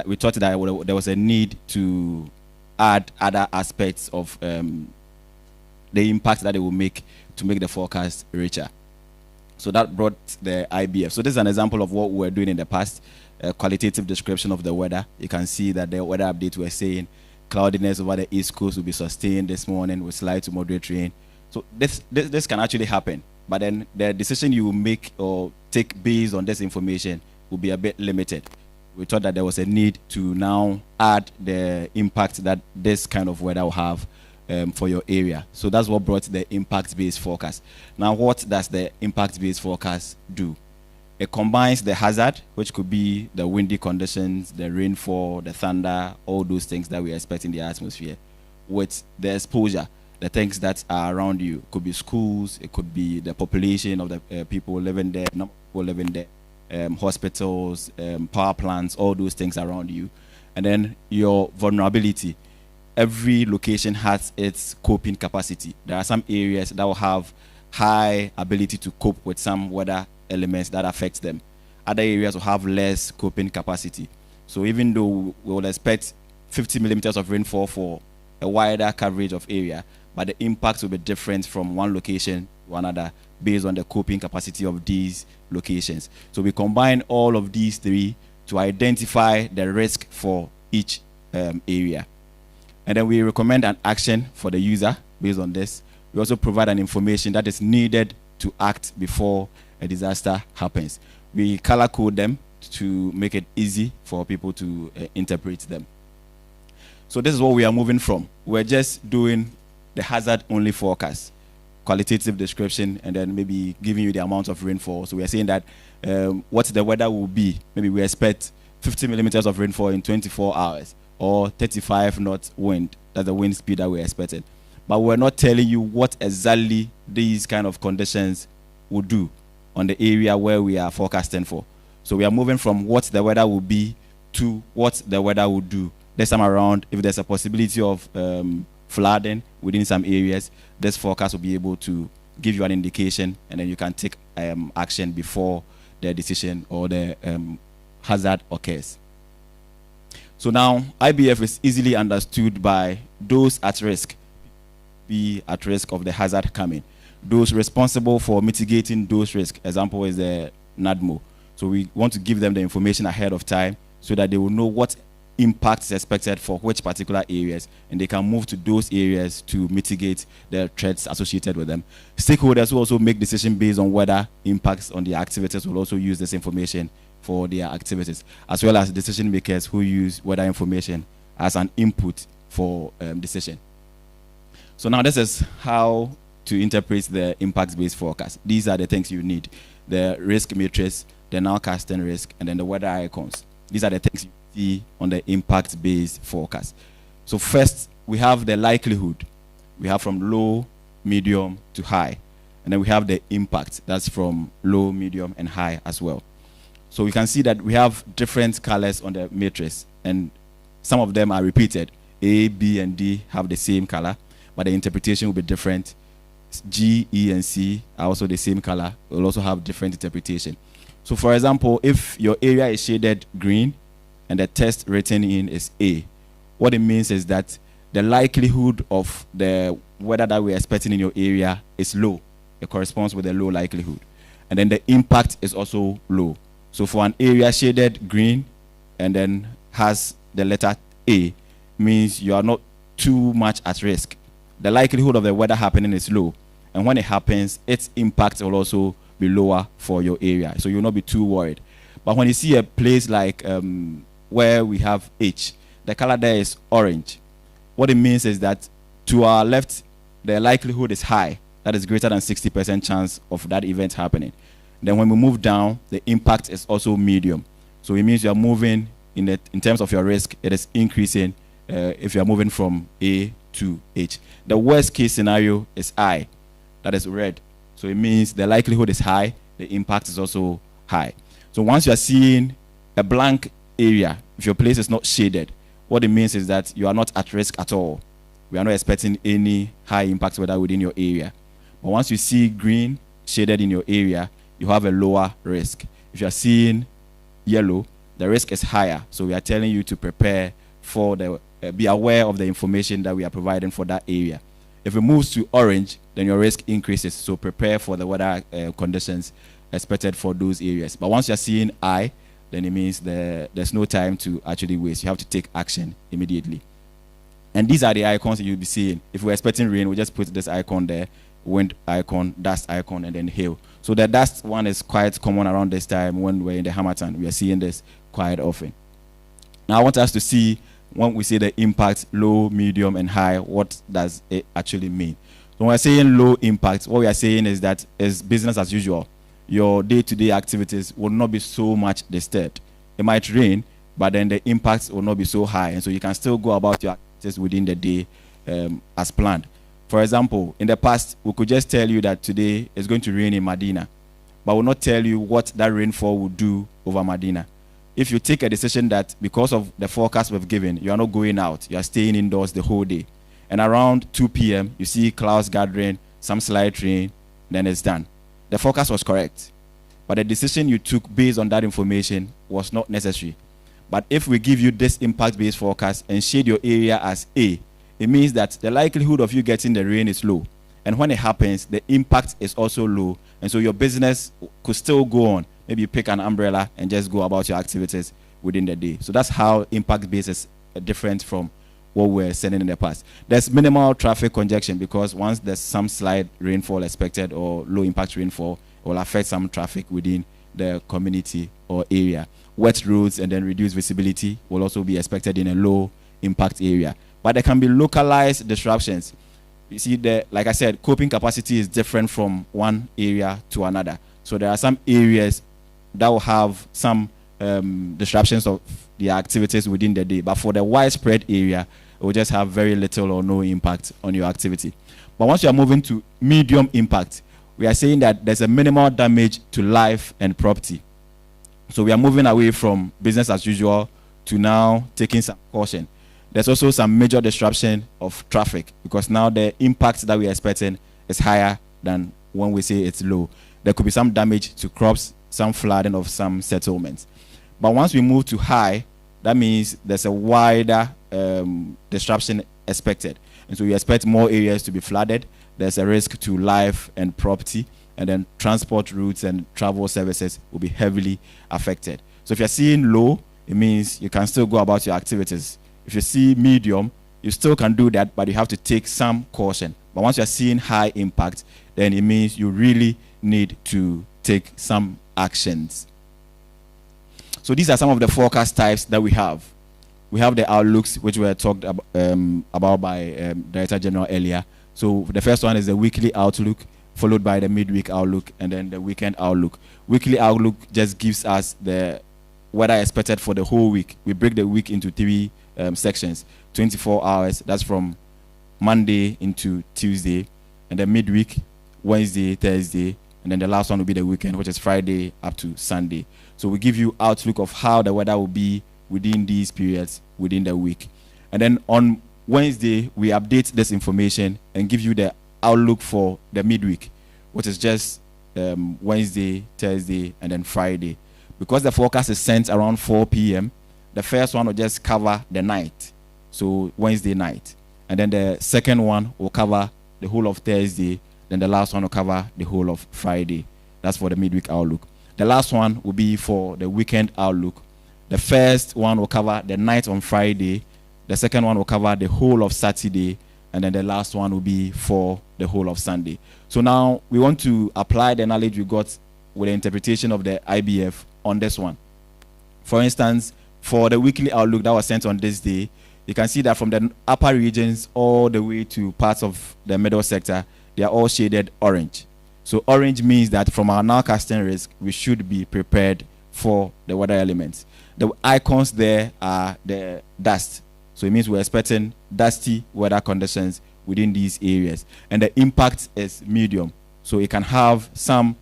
we thought that there was a need to add other aspects of the impact that it will make to make the forecast richer. So that brought the IBF. So this is an example of what we were doing in the past. a qualitative description of the weather. You can see that the weather update we're saying cloudiness over the east coast will be sustained this morning with slight to moderate rain. So this can actually happen, but then the decision you will make or take based on this information will be a bit limited. We thought that there was a need to now add the impact that this kind of weather will have for your area. So that's what brought the impact-based forecast. Now, what does the impact-based forecast do? It combines the hazard, which could be the windy conditions, the rainfall, the thunder, all those things that we expect in the atmosphere, with the exposure, the things that are around you. It could be schools, it could be the population of the people living there, number of people living there, hospitals, power plants, all those things around you. And then your vulnerability. Every location has its coping capacity. There are some areas that will have high ability to cope with some weather elements that affect them. Other areas will have less coping capacity. So even though we will expect 50 millimeters of rainfall for a wider coverage of area, but the impacts will be different from one location to another based on the coping capacity of these locations. So we combine all of these three to identify the risk for each area. And then we recommend an action for the user based on this. We also provide an information that is needed to act before a disaster happens. We color code them to make it easy for people to interpret them. So this is what we are moving from. We're just doing the hazard only forecast, qualitative description, and then maybe giving you the amount of rainfall. So we are saying that what the weather will be. Maybe we expect 50 millimeters of rainfall in 24 hours or 35 knot wind. That's the wind speed that we're expecting. But we're not telling you what exactly these kind of conditions will do on the area where we are forecasting for. So we are moving from what the weather will be to what the weather will do. This time around, if there's a possibility of flooding within some areas, this forecast will be able to give you an indication, and then you can take action before the decision or the hazard occurs. So now, IBF is easily understood by those at risk, be at risk of the hazard coming. Those responsible for mitigating those risks, example is the NADMO. So we want to give them the information ahead of time so that they will know what impact is expected for which particular areas, and they can move to those areas to mitigate the threats associated with them. Stakeholders will also make decisions based on weather impacts on their activities will also use this information for their activities, as well as decision makers who use weather information as an input for decision. So now this is how to interpret the impact-based forecast. These are the things you need: the risk matrix, the nowcasting risk, and then the weather icons. These are the things you see on the impact-based forecast. So first, we have the likelihood. We have from low, medium to high. And then we have the impact. That's from low, medium, and high as well. So we can see that we have different colors on the matrix, and some of them are repeated. A, B, and D have the same color, but the interpretation will be different. G, E, and C are also the same color. Will also have different interpretation. So for example, if your area is shaded green and the test written in is A, what it means is that the likelihood of the weather that we're expecting in your area is low. It corresponds with a low likelihood. And then the impact is also low. So for an area shaded green and then has the letter A, means you are not too much at risk. The likelihood of the weather happening is low. And when it happens, its impact will also be lower for your area. So you'll not be too worried. But when you see a place like where we have H, the color there is orange. What it means is that to our left, the likelihood is high. That is greater than 60% chance of that event happening. Then when we move down, the impact is also medium. So it means you are moving in terms of your risk, it is increasing if you are moving from A to H. The worst case scenario is I, that is red. So it means the likelihood is high, the impact is also high. So once you are seeing a blank area, if your place is not shaded, what it means is that you are not at risk at all. We are not expecting any high impact weather within your area. But once you see green shaded in your area, you have a lower risk. If you are seeing yellow, the risk is higher. So we are telling you to prepare for be aware of the information that we are providing for that area. If it moves to orange, then your risk increases. So prepare for the weather conditions expected for those areas. But once you're seeing I, then it means there's no time to actually waste. You have to take action immediately. And these are the icons you'll be seeing. If we're expecting rain, we just put this icon there, wind icon, dust icon, and then hail. So the dust one is quite common around this time when we're in the Harmattan. We are seeing this quite often. Now I want us to see, when we say the impact, low, medium, and high, what does it actually mean? So when we're saying low impact, what we are saying is that it's business as usual. Your day-to-day activities will not be so much disturbed. It might rain, but then the impacts will not be so high, and so you can still go about your activities within the day as planned. For example, in the past, we could just tell you that today it's going to rain in Medina, but we'll not tell you what that rainfall will do over Medina. If you take a decision that because of the forecast we've given, you are not going out, you are staying indoors the whole day, and around 2 p.m., you see clouds gathering, some slight rain, then it's done. The forecast was correct, but the decision you took based on that information was not necessary. But if we give you this impact-based forecast and shade your area as A, it means that the likelihood of you getting the rain is low. And when it happens, the impact is also low. And so your business could still go on. Maybe you pick an umbrella and just go about your activities within the day. So that's how impact-based is different from what we're sending in the past. There's minimal traffic congestion because once there's some slight rainfall expected or low impact rainfall, it will affect some traffic within the community or area. Wet roads and then reduced visibility will also be expected in a low impact area. But there can be localized disruptions. You see, like I said, coping capacity is different from one area to another. So there are some areas that will have some disruptions of the activities within the day. But for the widespread area, it will just have very little or no impact on your activity. But once you are moving to medium impact, we are saying that there's a minimal damage to life and property. So we are moving away from business as usual to now taking some caution. There's also some major disruption of traffic because now the impact that we are expecting is higher than when we say it's low. There could be some damage to crops, some flooding of some settlements. But once we move to high, that means there's a wider disruption expected. And so we expect more areas to be flooded. There's a risk to life and property, and then transport routes and travel services will be heavily affected. So if you're seeing low, it means you can still go about your activities. If you see medium, you still can do that, but you have to take some caution. But once you're seeing high impact, then it means you really need to take some actions. So these are some of the forecast types that we have. We have the outlooks, which were talked about by Director General earlier. So the first one is the weekly outlook, followed by the midweek outlook, and then the weekend outlook. Weekly outlook just gives us the weather expected for the whole week. We break the week into 3 sections, 24 hours. That's from Monday into Tuesday, and then midweek, Wednesday, Thursday, and then the last one will be the weekend, which is Friday up to Sunday. So we give you outlook of how the weather will be within these periods within the week. And then on Wednesday, we update this information and give you the outlook for the midweek, which is just Wednesday, Thursday, and then Friday. Because the forecast is sent around 4 p.m., the first one will just cover the night, so Wednesday night. And then the second one will cover the whole of Thursday. Then the last one will cover the whole of Friday. That's for the midweek outlook. The last one will be for the weekend outlook. The first one will cover the night on Friday. The second one will cover the whole of Saturday. And then the last one will be for the whole of Sunday. So now we want to apply the knowledge we got with the interpretation of the IBF on this one. For instance, for the weekly outlook that was sent on this day, you can see that from the upper regions all the way to parts of the middle sector, they are all shaded orange. So orange means that from our nowcasting risk, we should be prepared for the weather elements. The icons there are the dust. So it means we're expecting dusty weather conditions within these areas. And the impact is medium. So it can have some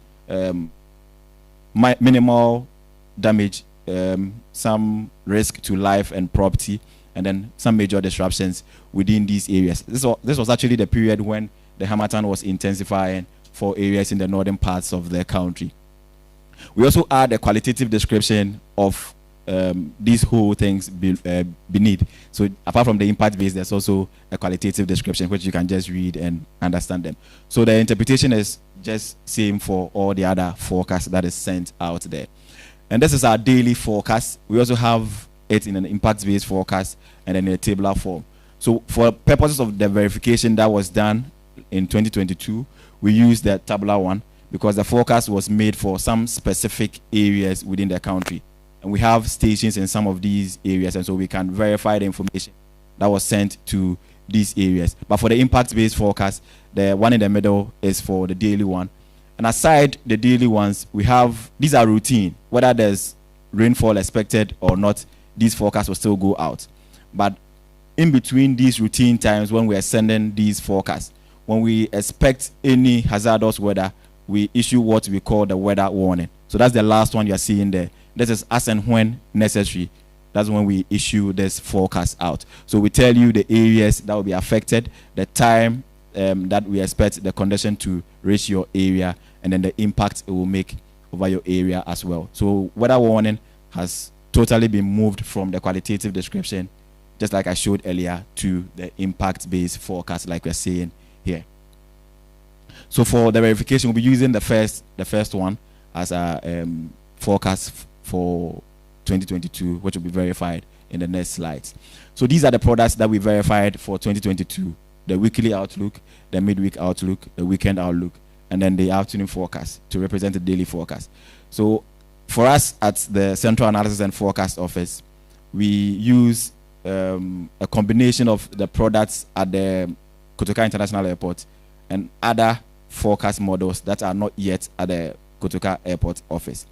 minimal damage, some risk to life and property, and then some major disruptions within these areas. This was actually the period when the Harmattan was intensifying for areas in the northern parts of the country. We also add a qualitative description of these whole things beneath. So apart from the impact base, there's also a qualitative description which you can just read and understand them. So the interpretation is just same for all the other forecasts that is sent out there. And this is our daily forecast. We also have it in an impact-based forecast and then in a tabular form. So for purposes of the verification that was done in 2022, we used the tabular one because the forecast was made for some specific areas within the country. And we have stations in some of these areas, and so we can verify the information that was sent to these areas. But for the impact-based forecast, the one in the middle is for the daily one. And aside the daily ones, we have, these are routine. Whether there's rainfall expected or not, these forecasts will still go out. But in between these routine times when we are sending these forecasts, when we expect any hazardous weather, we issue what we call the weather warning. So that's the last one you are seeing there. This is as and when necessary. That's when we issue this forecast out. So we tell you the areas that will be affected, the time that we expect the condition to reach your area, and then the impact it will make over your area as well. So weather warning has totally been moved from the qualitative description, just like I showed earlier, to the impact-based forecast, like we're saying here. So for the verification, we'll be using the first one as a forecast for 2022, which will be verified in the next slides. So these are the products that we verified for 2022: the weekly outlook, the midweek outlook, the weekend outlook, and then the afternoon forecast to represent the daily forecast. So for us at the Central Analysis and Forecast Office, we use a combination of the products at the Kotoka International Airport and other forecast models that are not yet at the Kotoka Airport office.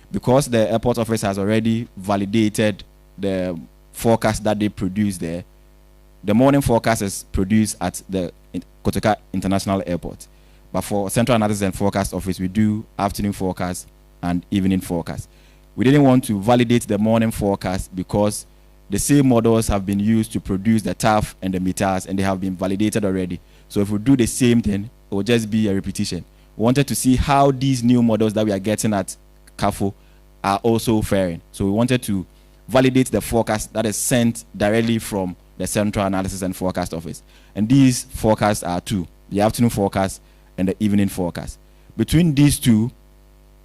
Because the airport office has already validated the forecast that they produce there, the morning forecast is produced at the Kotoka International Airport. But for Central Analysis and Forecast Office, we do afternoon forecast and evening forecast. We didn't want to validate the morning forecast because the same models have been used to produce the TAF and the METARs, and they have been validated already. So if we do the same thing, it will just be a repetition. We wanted to see how these new models that we are getting at CAFO are also faring. So we wanted to validate the forecast that is sent directly from the Central Analysis and Forecast Office. And these forecasts are two: the afternoon forecast and the evening forecast. Between these two,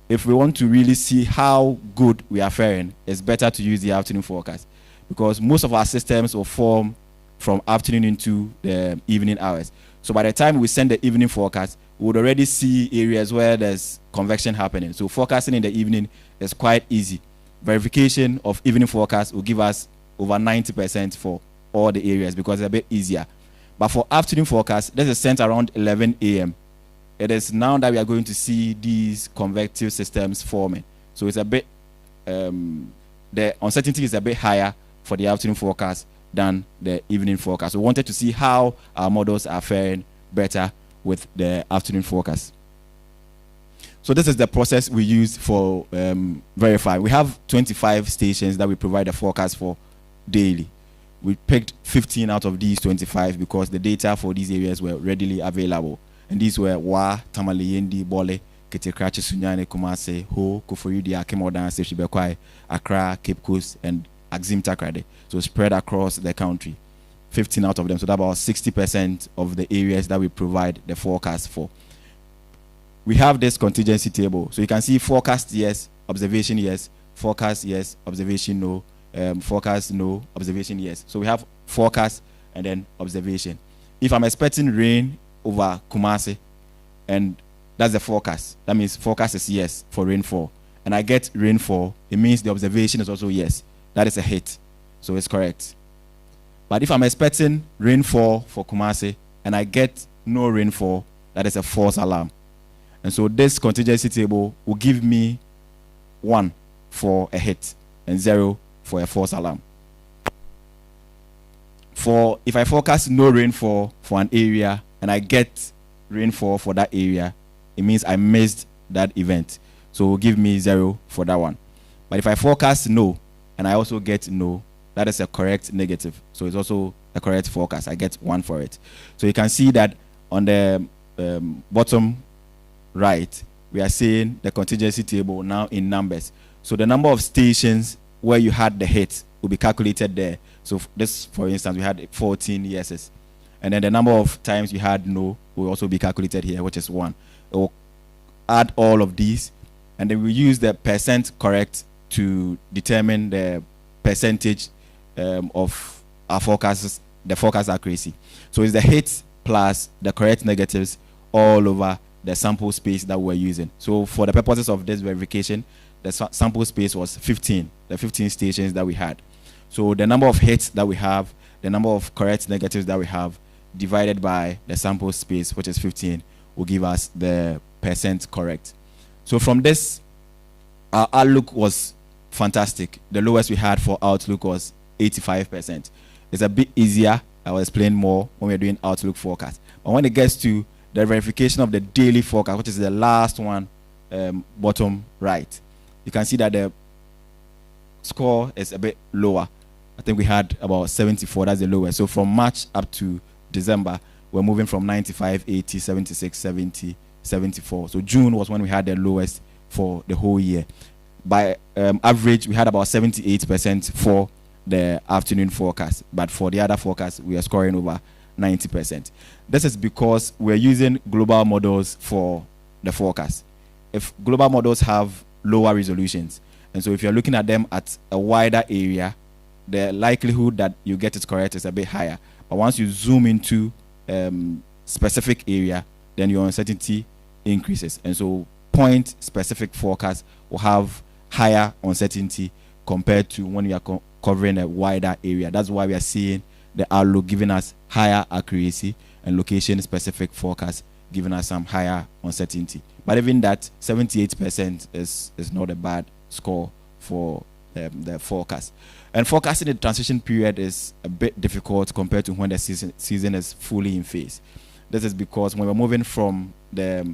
if we want to really see how good we are faring, it's better to use the afternoon forecast, because most of our systems will form from afternoon into the evening hours. So by the time we send the evening forecast, we would already see areas where there's convection happening. So forecasting in the evening is quite easy. Verification of evening forecast will give us over 90% for all the areas because it's a bit easier. But for afternoon forecast, this is sent around 11 a.m. It is now that we are going to see these convective systems forming. So it's a bit, the uncertainty is a bit higher for the afternoon forecast than the evening forecast. We wanted to see how our models are faring better with the afternoon forecast. So this is the process we use for verifying. We have 25 stations that we provide a forecast for daily. We picked 15 out of these 25 because the data for these areas were readily available. And these were Wa, Tamale, Bole, Ketekrachi, Sunyane, Kumase, Ho, Koforidua, Kemodan, Sefchibekwai, Accra, Cape Coast, and Axim Takrade. So spread across the country. 15 out of them. So that's about 60% of the areas that we provide the forecast for. We have this contingency table. So you can see forecast yes, observation yes, forecast yes, observation no, forecast no, observation yes. So we have forecast and then observation. If I'm expecting rain over Kumasi, and that's the forecast, that means forecast is yes for rainfall, and I get rainfall, it means the observation is also yes. That is a hit, so it's correct. But if I'm expecting rainfall for Kumasi and I get no rainfall, that is a false alarm. And so this contingency table will give me 1 for a hit and 0 for a false alarm. For if I forecast no rainfall for an area and I get rainfall for that area, it means I missed that event. So it will give me 0 for that one. But if I forecast no and I also get no, that is a correct negative. So it's also a correct forecast. I get 1 for it. So you can see that on the bottom right, we are seeing the contingency table now in numbers. So the number of stations where you had the hit will be calculated there. So this, for instance, we had 14 yeses. And then the number of times you had no will also be calculated here, which is 1. It will add all of these, and then we use the percent correct to determine the percentage of our forecasts, the forecast accuracy. So it's the hits plus the correct negatives all over the sample space that we're using. So for the purposes of this verification, the sample space was 15, the 15 stations that we had. So the number of hits that we have, the number of correct negatives that we have, divided by the sample space, which is 15, will give us the percent correct. So from this, our outlook was fantastic. The lowest we had for outlook was 85%. It's a bit easier. I will explain more when we're doing outlook forecast. But when it gets to the verification of the daily forecast, which is the last one, bottom right, you can see that the score is a bit lower. I think we had about 74, that's the lowest. So from March up to December, we're moving from 95, 80, 76, 70, 74. So June was when we had the lowest for the whole year. By average, we had about 78% for the afternoon forecast, but for the other forecast, we are scoring over 90%. This is because we're using global models for the forecast. If global models have lower resolutions, and so if you're looking at them at a wider area, the likelihood that you get it correct is a bit higher. But once you zoom into specific area, then your uncertainty increases. And so point specific forecast will have higher uncertainty compared to when you are covering a wider area. That's why we are seeing the outlook giving us higher accuracy and location specific forecast giving us some higher uncertainty. But even that, 78% is not a bad score for the forecast. And forecasting the transition period is a bit difficult compared to when the season is fully in phase. This is because when we're moving from the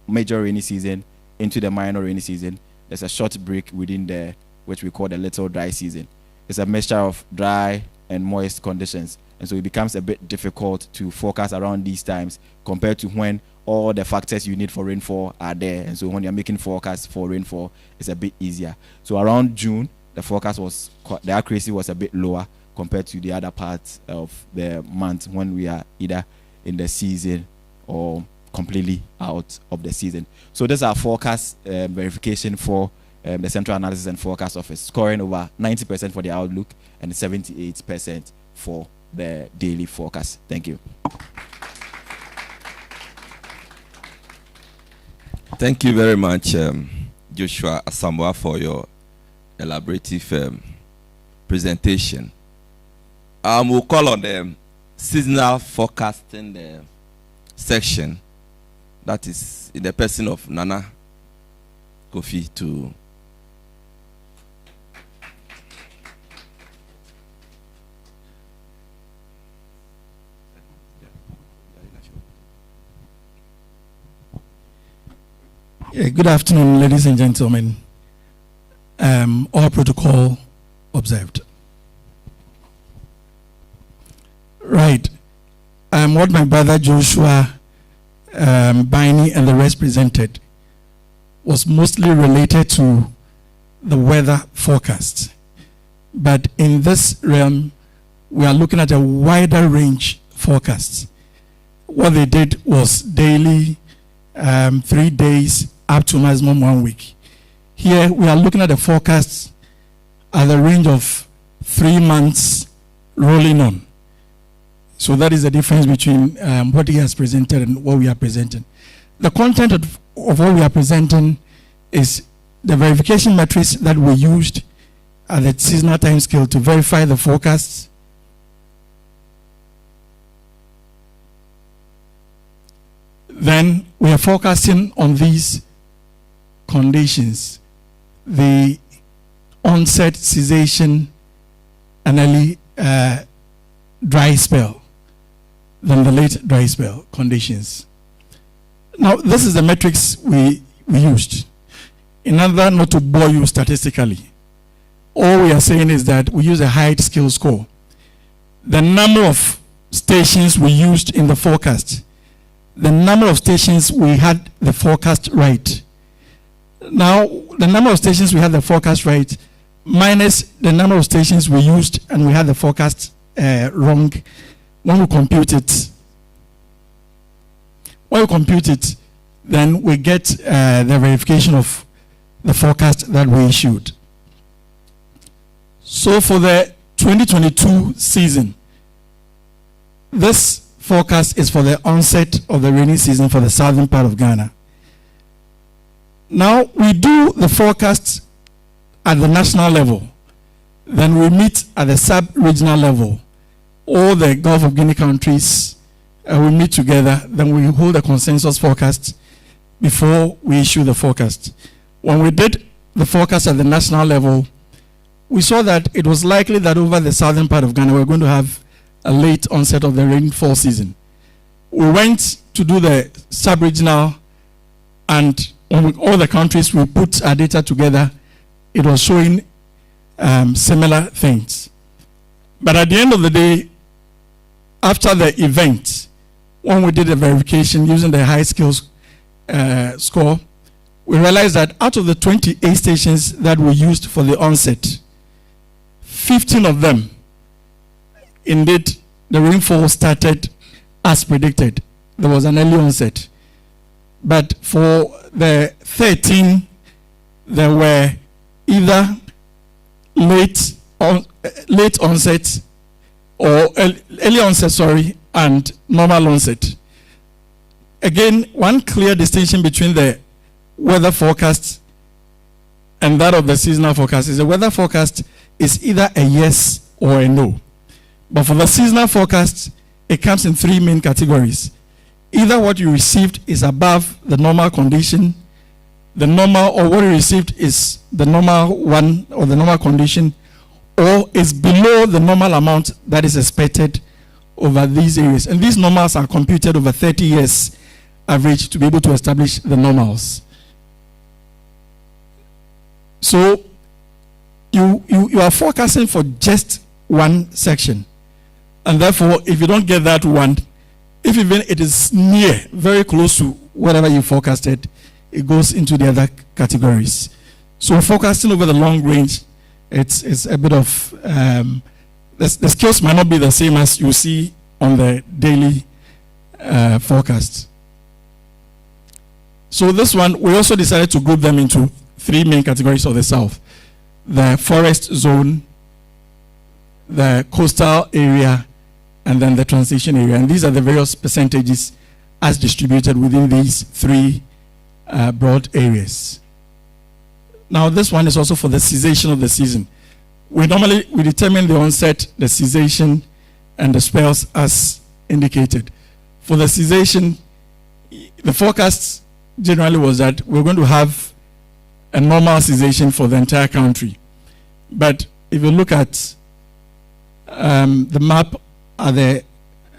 major rainy season into the minor rainy season, there's a short break within the, which we call the little dry season. It's a mixture of dry and moist conditions. And so it becomes a bit difficult to forecast around these times compared to when all the factors you need for rainfall are there. And so when you're making forecasts for rainfall, it's a bit easier. So around June, the forecast was, the accuracy was a bit lower compared to the other parts of the month when we are either in the season or completely out of the season. So this is our forecast verification for the Central Analysis and Forecast Office, scoring over 90% for the outlook and 78% for the daily forecast. Thank you. Thank you very much, Joshua Asamoah, for your elaborative presentation. We'll call on the seasonal forecasting section, that is in the person of Nana Kofi, to good afternoon, ladies and gentlemen. All protocol observed. Right. What my brother Joshua, Baini, and the rest presented was mostly related to the weather forecast. But in this realm, we are looking at a wider range forecast. What they did was daily, 3 days, up to maximum 1 week. Here we are looking at a forecast at the range of 3 months rolling on. So that is the difference between what he has presented and what we are presenting. The content of what we are presenting is the verification metrics that were used at the seasonal time scale to verify the forecasts. Then we are forecasting on these conditions: the onset, cessation, and early dry spell, then the late dry spell conditions. Now, this is the metrics we used. In order not to bore you statistically, all we are saying is that we use a height scale score. The number of stations we used in the forecast, the number of stations we had the forecast right. Now, the number of stations we had the forecast right minus the number of stations we used and we had the forecast wrong. When we compute it, then we get the verification of the forecast that we issued. So for the 2022 season, this forecast is for the onset of the rainy season for the southern part of Ghana. Now, we do the forecast at the national level. Then we meet at the sub-regional level. All the Gulf of Guinea countries, we meet together. Then we hold a consensus forecast before we issue the forecast. When we did the forecast at the national level, we saw that it was likely that over the southern part of Ghana, we're going to have a late onset of the rainfall season. We went to do the sub-regional, and on all the countries, we put our data together. It was showing similar things. But at the end of the day, after the event, when we did a verification using the high skills score, we realized that out of the 28 stations that we used for the onset, 15 of them, indeed, the rainfall started as predicted. There was an early onset. But for the 13, there were either late onset or early onset, and normal onset. Again, one clear distinction between the weather forecast and that of the seasonal forecast is the weather forecast is either a yes or a no. But for the seasonal forecast, it comes in three main categories. Either what you received is above the normal condition, the normal, or what you received is the normal one or the normal condition, or is below the normal amount that is expected over these areas. And these normals are computed over 30 years average to be able to establish the normals. So you are forecasting for just one section. And therefore, if you don't get that one, if even it is near, very close to whatever you forecasted, it goes into the other categories. So forecasting over the long range, it's a bit of, the skills might not be the same as you see on the daily forecast. So this one, we also decided to group them into three main categories of the South. The forest zone, the coastal area, and then the transition area. And these are the various percentages as distributed within these three broad areas. Now, this one is also for the cessation of the season. We determine the onset, the cessation, and the spells as indicated. For the cessation, the forecast generally was that we're going to have a normal cessation for the entire country. But if you look at the map at the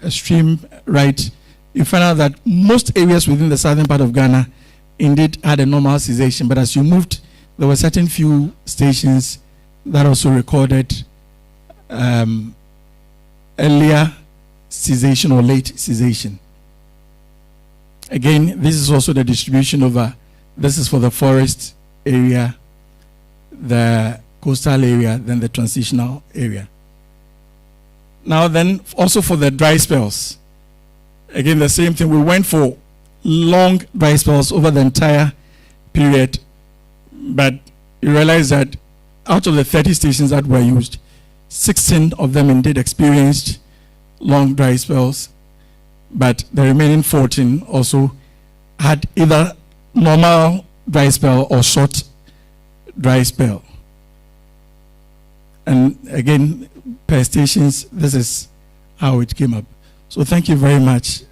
extreme right, you find out that most areas within the southern part of Ghana indeed had a normal cessation. But as you moved, there were certain few stations that also recorded earlier cessation or late cessation. Again, this is also the distribution over, this is for the forest area, the coastal area, then the transitional area. Now then, also for the dry spells, again the same thing, we went for long dry spells over the entire period, but you realize that out of the 30 stations that were used, 16 of them indeed experienced long dry spells, but the remaining 14 also had either normal dry spell or short dry spell. And again, per stations, this is how it came up. So thank you very much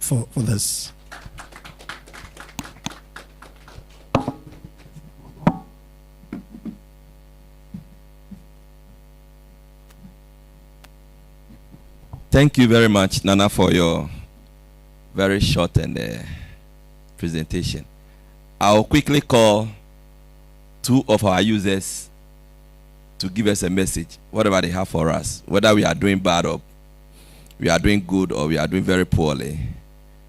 for this. Thank you very much, Nana, for your very short and presentation. I'll quickly call two of our users to give us a message, whatever they have for us, whether we are doing bad or we are doing good or we are doing very poorly.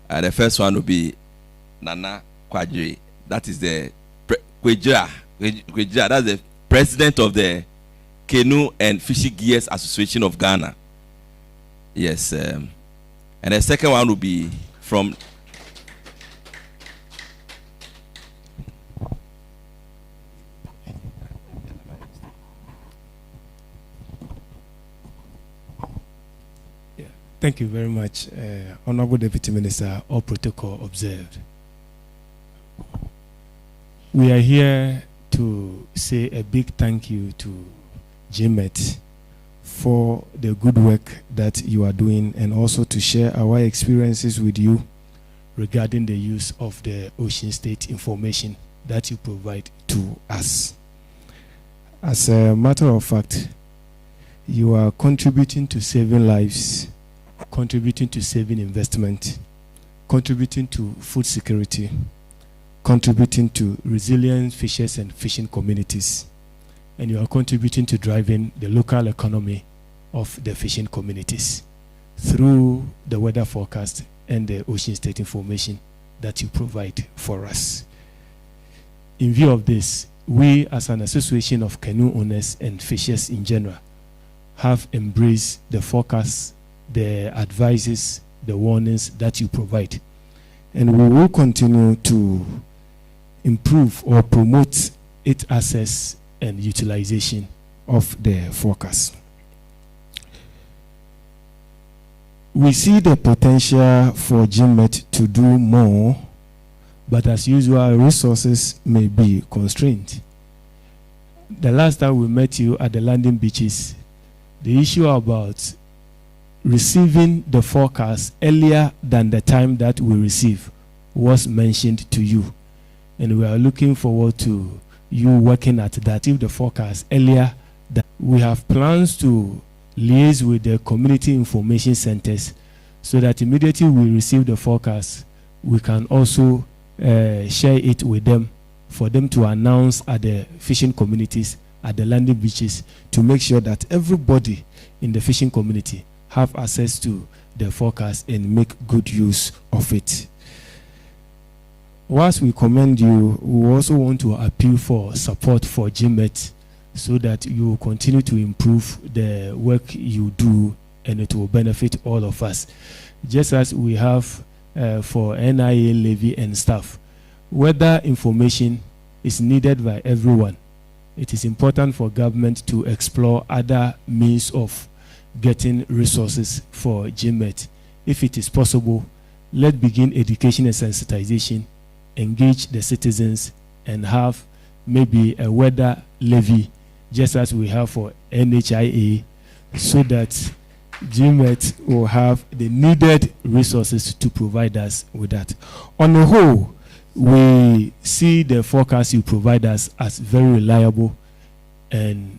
The first one will be Nana Kwadri. That is the Kwadri, that's the president of the Canoe and Fishing Gears Association of Ghana. Yes. And the second one will be from Thank you very much, Honorable Deputy Minister. All protocol observed. We are here to say a big thank you to GMET for the good work that you are doing, and also to share our experiences with you regarding the use of the ocean state information that you provide to us. As a matter of fact, you are contributing to saving lives, contributing to saving investment, contributing to food security, contributing to resilient fishers and fishing communities, and you are contributing to driving the local economy of the fishing communities through the weather forecast and the ocean state information that you provide for us. In view of this, we as an association of canoe owners and fishers in general have embraced the forecasts, the advices, the warnings that you provide. And we will continue to improve or promote its access and utilization of the forecast. We see the potential for GMET to do more, but as usual, resources may be constrained. The last time we met you at the landing beaches, the issue about receiving the forecast earlier than the time that we receive was mentioned to you. And we are looking forward to you working at that. If the forecast earlier, that we have plans to liaise with the community information centers so that immediately we receive the forecast, we can also share it with them for them to announce at the fishing communities, at the landing beaches, to make sure that everybody in the fishing community have access to the forecast and make good use of it. Whilst we commend you, we also want to appeal for support for GMET so that you will continue to improve the work you do, and it will benefit all of us. Just as we have for NIA levy and staff, weather information is needed by everyone. It is important for government to explore other means of getting resources for GMET. If it is possible, let's begin education and sensitization, engage the citizens, and have maybe a weather levy just as we have for NHIA, so that GMET will have the needed resources to provide us with that. On the whole, we see the forecast you provide us as very reliable, and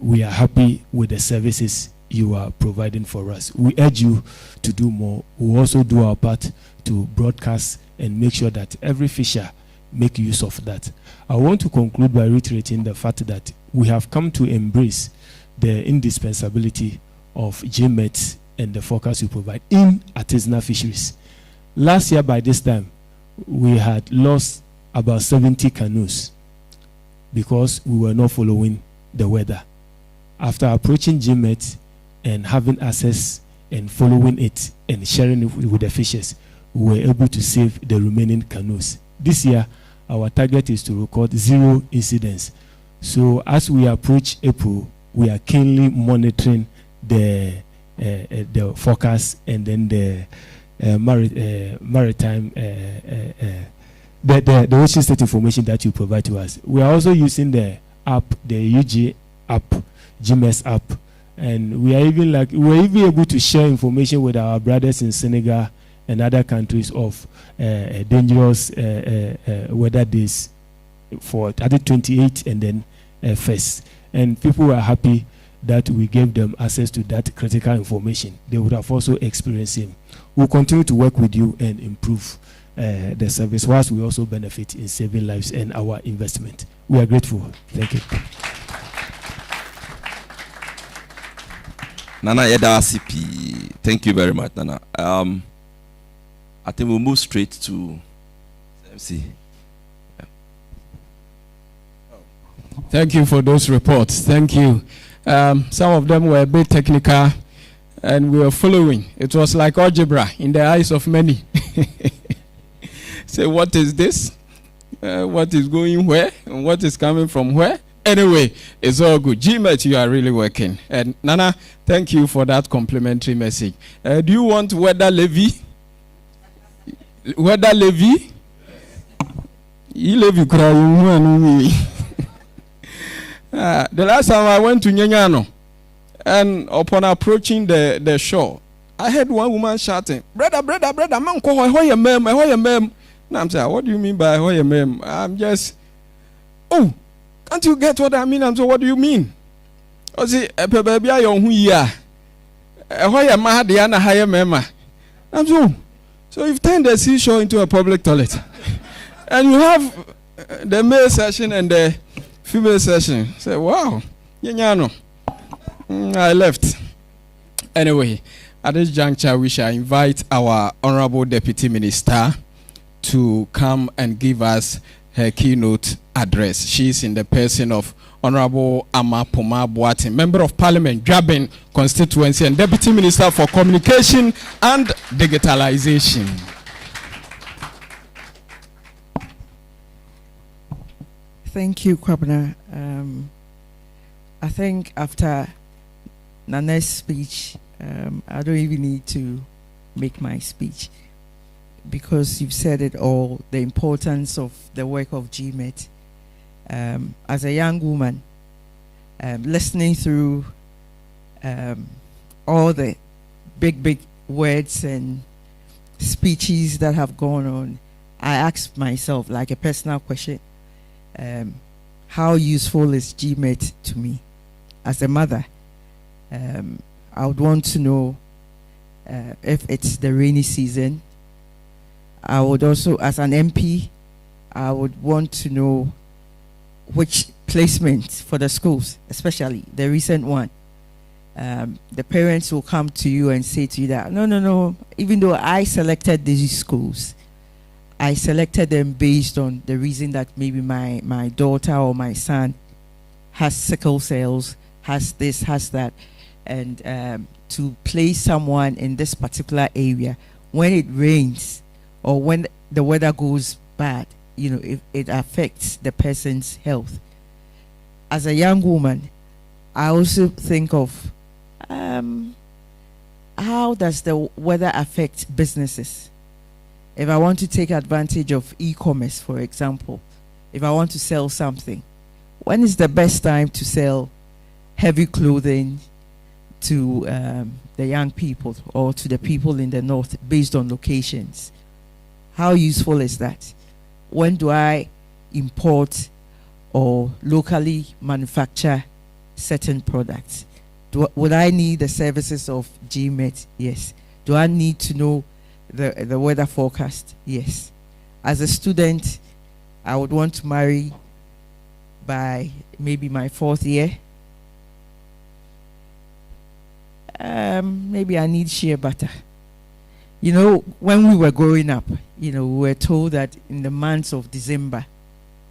we are happy with the services you are providing for us. We urge you to do more. We also do our part to broadcast and make sure that every fisher make use of that. I want to conclude by reiterating the fact that we have come to embrace the indispensability of GMET and the forecast you provide in artisanal fisheries. Last year by this time, we had lost about 70 canoes because we were not following the weather. After approaching GMET and having access and following it and sharing it with the fishers, we were able to save the remaining canoes. This year, our target is to record 0 incidents. So as we approach April, we are keenly monitoring the forecast and then the maritime, the ocean state information that you provide to us. We are also using the app, the UG app, GMS app, and we're even able to share information with our brothers in Senegal and other countries of dangerous weather days for other 28 and then first. And people were happy that we gave them access to that critical information. They would have also experienced it. We'll continue to work with you and improve the service, whilst we also benefit in saving lives and our investment. We are grateful. Thank you. Nana Yeda CP. Thank you very much, Nana. I think we'll move straight to MC. Thank you for those reports. Thank you. Some of them were a bit technical, and we were following. It was like algebra in the eyes of many. Say, what is this? What is going where? And what is coming from where? Anyway, it's all good. GMET, you are really working. And Nana, thank you for that complimentary message. Do you want Weather Levy? Weather Levy? You Levy crying. The last time I went to Nyanyano, and upon approaching the shore, I heard one woman shouting, brother, man, hoya mem. And I'm saying, what do you mean by hoya mem? I'm just, oh, can't you get what I mean? I'm saying, what do you mean? I say, baby, I don't know hoya mahadiana haya mema. I'm so you've turned the seashore into a public toilet. And you have the male session and the female session. Say, wow, I left. Anyway, at this juncture, we shall invite our Honorable Deputy Minister to come and give us her keynote address. She is in the person of Honorable Ama Poma Boatin, Member of Parliament, Jabin Constituency, and Deputy Minister for Communication and Digitalization. Thank you, Kwabena. I think after Nana's speech, I don't even need to make my speech because you've said it all, the importance of the work of GMET. As a young woman, listening through all the big words and speeches that have gone on, I asked myself, like a personal question, how useful is GMET to me as a mother? I would want to know if it's the rainy season. I would also, as an MP, I would want to know which placement for the schools, especially the recent one. The parents will come to you and say to you that, no, even though I selected these schools, I selected them based on the reason that maybe my daughter or my son has sickle cells, has this, has that, and to place someone in this particular area when it rains or when the weather goes bad, if it affects the person's health. As a young woman, I also think of how does the weather affect businesses? If I want to take advantage of e-commerce, for example, if I want to sell something, when is the best time to sell heavy clothing to the young people or to the people in the north based on locations? How useful is that? When do I import or locally manufacture certain products? Would I need the services of GMET? Yes. Do I need to know the weather forecast? Yes. As a student, I would want to marry by maybe my 4th year. Maybe I need shea butter. When we were growing up, we were told that in the months of December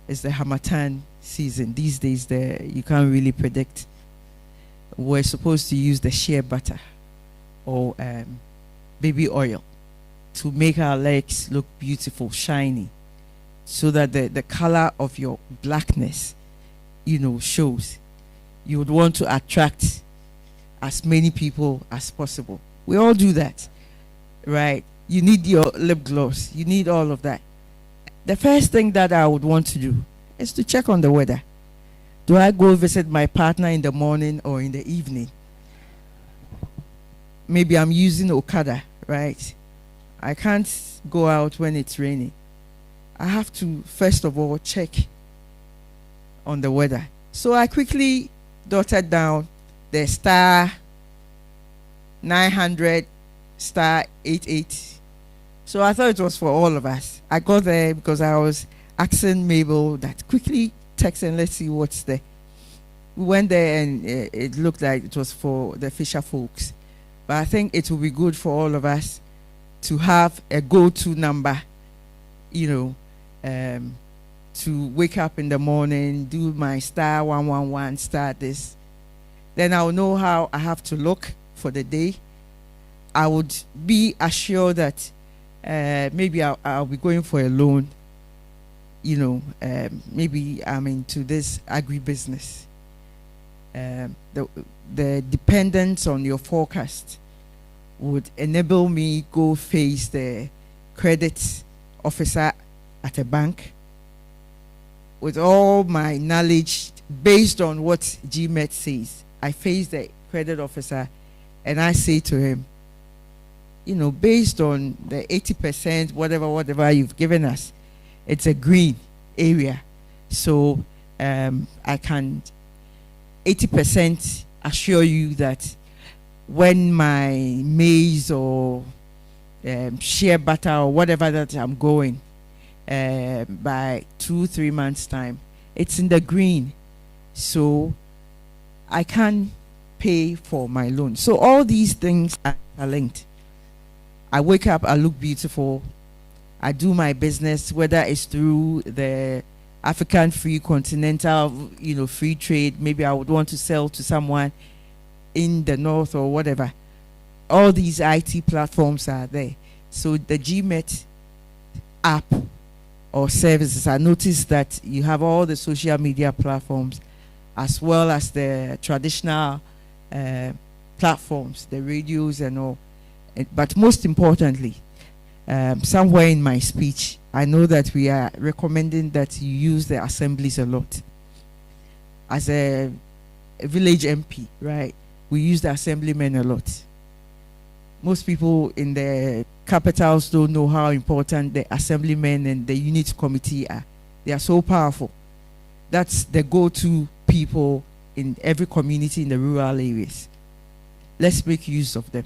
is the Harmattan season. These days, you can't really predict. We're supposed to use the shea butter or baby oil to make our legs look beautiful, shiny, so that the color of your blackness, shows. You would want to attract as many people as possible. We all do that, right? You need your lip gloss. You need all of that. The first thing that I would want to do is to check on the weather. Do I go visit my partner in the morning or in the evening? Maybe I'm using Okada, right? I can't go out when it's raining. I have to, first of all, check on the weather. So I quickly dotted down the star 900, star 88. So I thought it was for all of us. I got there because I was asking Mabel that quickly text and let's see what's there. We went there and it looked like it was for the fisher folks. But I think it will be good for all of us to have a go-to number, to wake up in the morning, do my star 111, start this. Then I'll know how I have to look for the day. I would be assured that maybe I'll be going for a loan. maybe I'm into this agribusiness. The dependence on your forecast would enable me go face the credit officer at a bank with all my knowledge based on what GMET says. I face the credit officer and I say to him, based on the 80%, whatever you've given us, it's a green area. So I can 80% assure you that when my maize or shea butter or whatever that I'm going, by 2-3 months time, it's in the green. So I can pay for my loan. So all these things are linked. I wake up, I look beautiful, I do my business, whether it's through the African free continental, free trade. Maybe I would want to sell to someone in the north or whatever. All these IT platforms are there. So the GMET app or services, I noticed that you have all the social media platforms as well as the traditional platforms, the radios and all. But most importantly, somewhere in my speech, I know that we are recommending that you use the assemblies a lot. As a village MP, right, we use the assemblymen a lot. Most people in the capitals don't know how important the assemblymen and the unit committee are. They are so powerful. That's the go-to people in every community in the rural areas. Let's make use of them.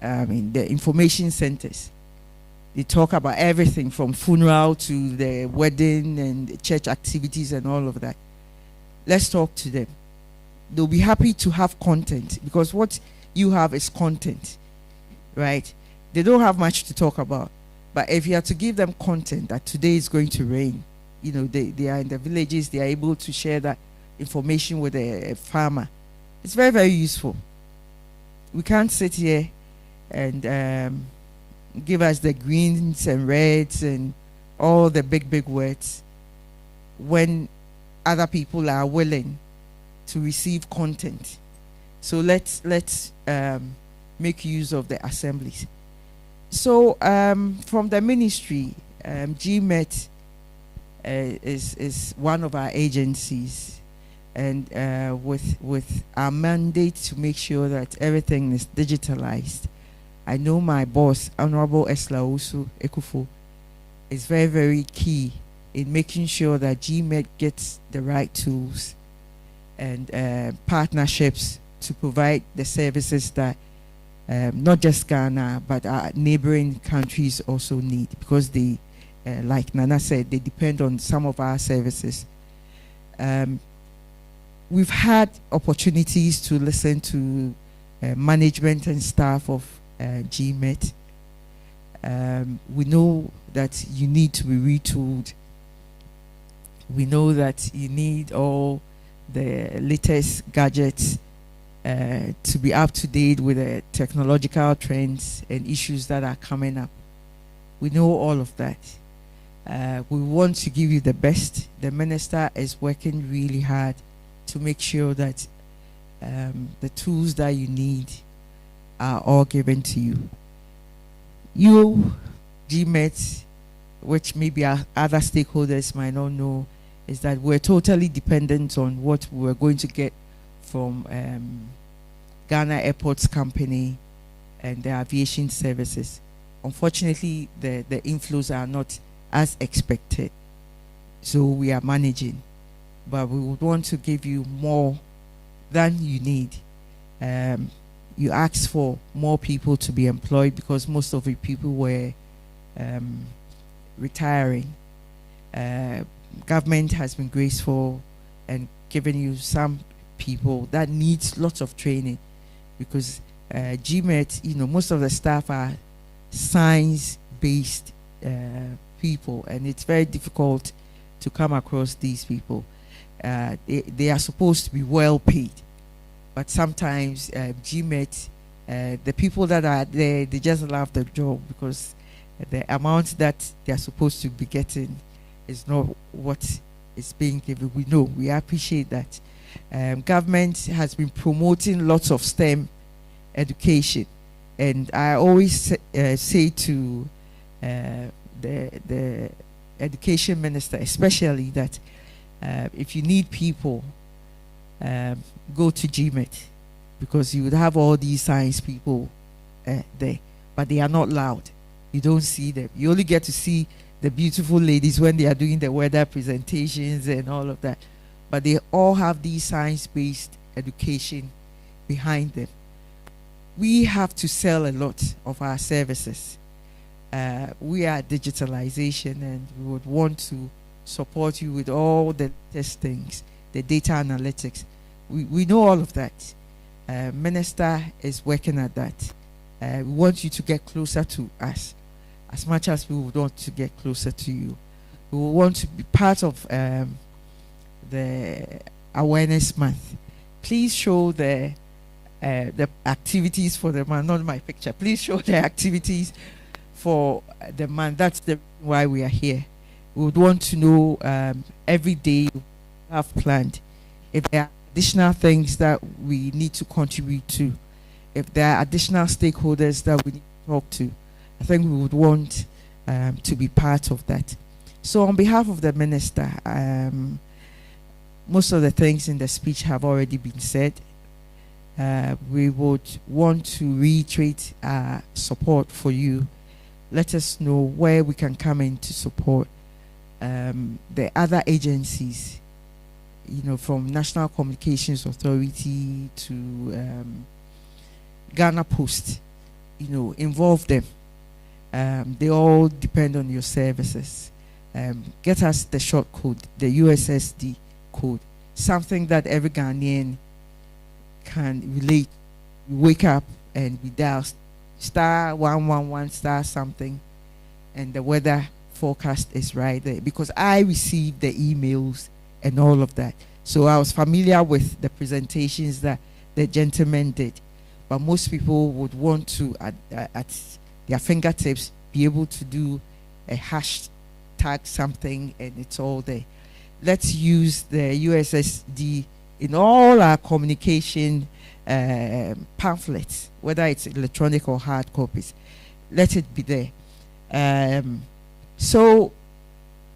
The information centers, they talk about everything from funeral to the wedding and church activities and all of that. Let's talk to them. They'll be happy to have content, because what you have is content, right? They don't have much to talk about, but if you have to give them content that today is going to rain, they are in the villages, they are able to share that information with a farmer. It's very, very useful. We can't sit here and give us the greens and reds and all the big words when other people are willing to receive content. So let's make use of the assemblies. So from the ministry, GMET is one of our agencies, and with our mandate to make sure that everything is digitalized. I know my boss, Honorable Esla Osu Ekufo, is very, very key in making sure that GMET gets the right tools and partnerships to provide the services that not just Ghana, but our neighboring countries also need, because they, like Nana said, they depend on some of our services. We've had opportunities to listen to management and staff of GMET. We know that you need to be retooled. We know that you need all the latest gadgets to be up to date with the technological trends and issues that are coming up. We know all of that. We want to give you the best. The minister is working really hard to make sure that the tools that you need are all given to you. You, GMET, which maybe our other stakeholders might not know, is that we're totally dependent on what we're going to get from Ghana Airports Company and the aviation services. Unfortunately, the inflows are not as expected, so we are managing. But we would want to give you more than you need. You asked for more people to be employed because most of the people were retiring. Government has been graceful and given you some people that needs lots of training, because GMET, most of the staff are science-based people, and it's very difficult to come across these people. They are supposed to be well paid, but sometimes GMET, the people that are there, they just love the job because the amount that they are supposed to be getting is not what is being given. We know, we appreciate that. Government has been promoting lots of STEM education, and I always say to the education minister especially that if you need people, go to GMET, because you would have all these science people there, but they are not loud. You don't see them. You only get to see the beautiful ladies when they are doing the weather presentations and all of that, but they all have these science-based education behind them. We have to sell a lot of our services. We are digitalization, and we would want to support you with all the latest things, the data analytics. We know all of that. Minister is working at that. We want you to get closer to us as much as we would want to get closer to you. We want to be part of the awareness month. Please show the activities for the month, not my picture. Please show the activities for the month. That's the why we are here. We would want to know every day you have planned if there are additional things that we need to contribute to, if there are additional stakeholders that we need to talk to. I think we would want to be part of that. So on behalf of the minister, most of the things in the speech have already been said. We would want to reiterate our support for you. Let us know where we can come in to support the other agencies, you know, from National Communications Authority to Ghana Post, you know, involve them. They all depend on your services. Get us the short code, the USSD code, something that every Ghanaian can relate. We wake up and we dial *111* star something, and the weather forecast is right there, because I received the emails and all of that. So I was familiar with the presentations that the gentleman did, but most people would want to at their fingertips be able to do a hashtag something, and it's all there. Let's use the USSD in all our communication pamphlets, whether it's electronic or hard copies. Let it be there. So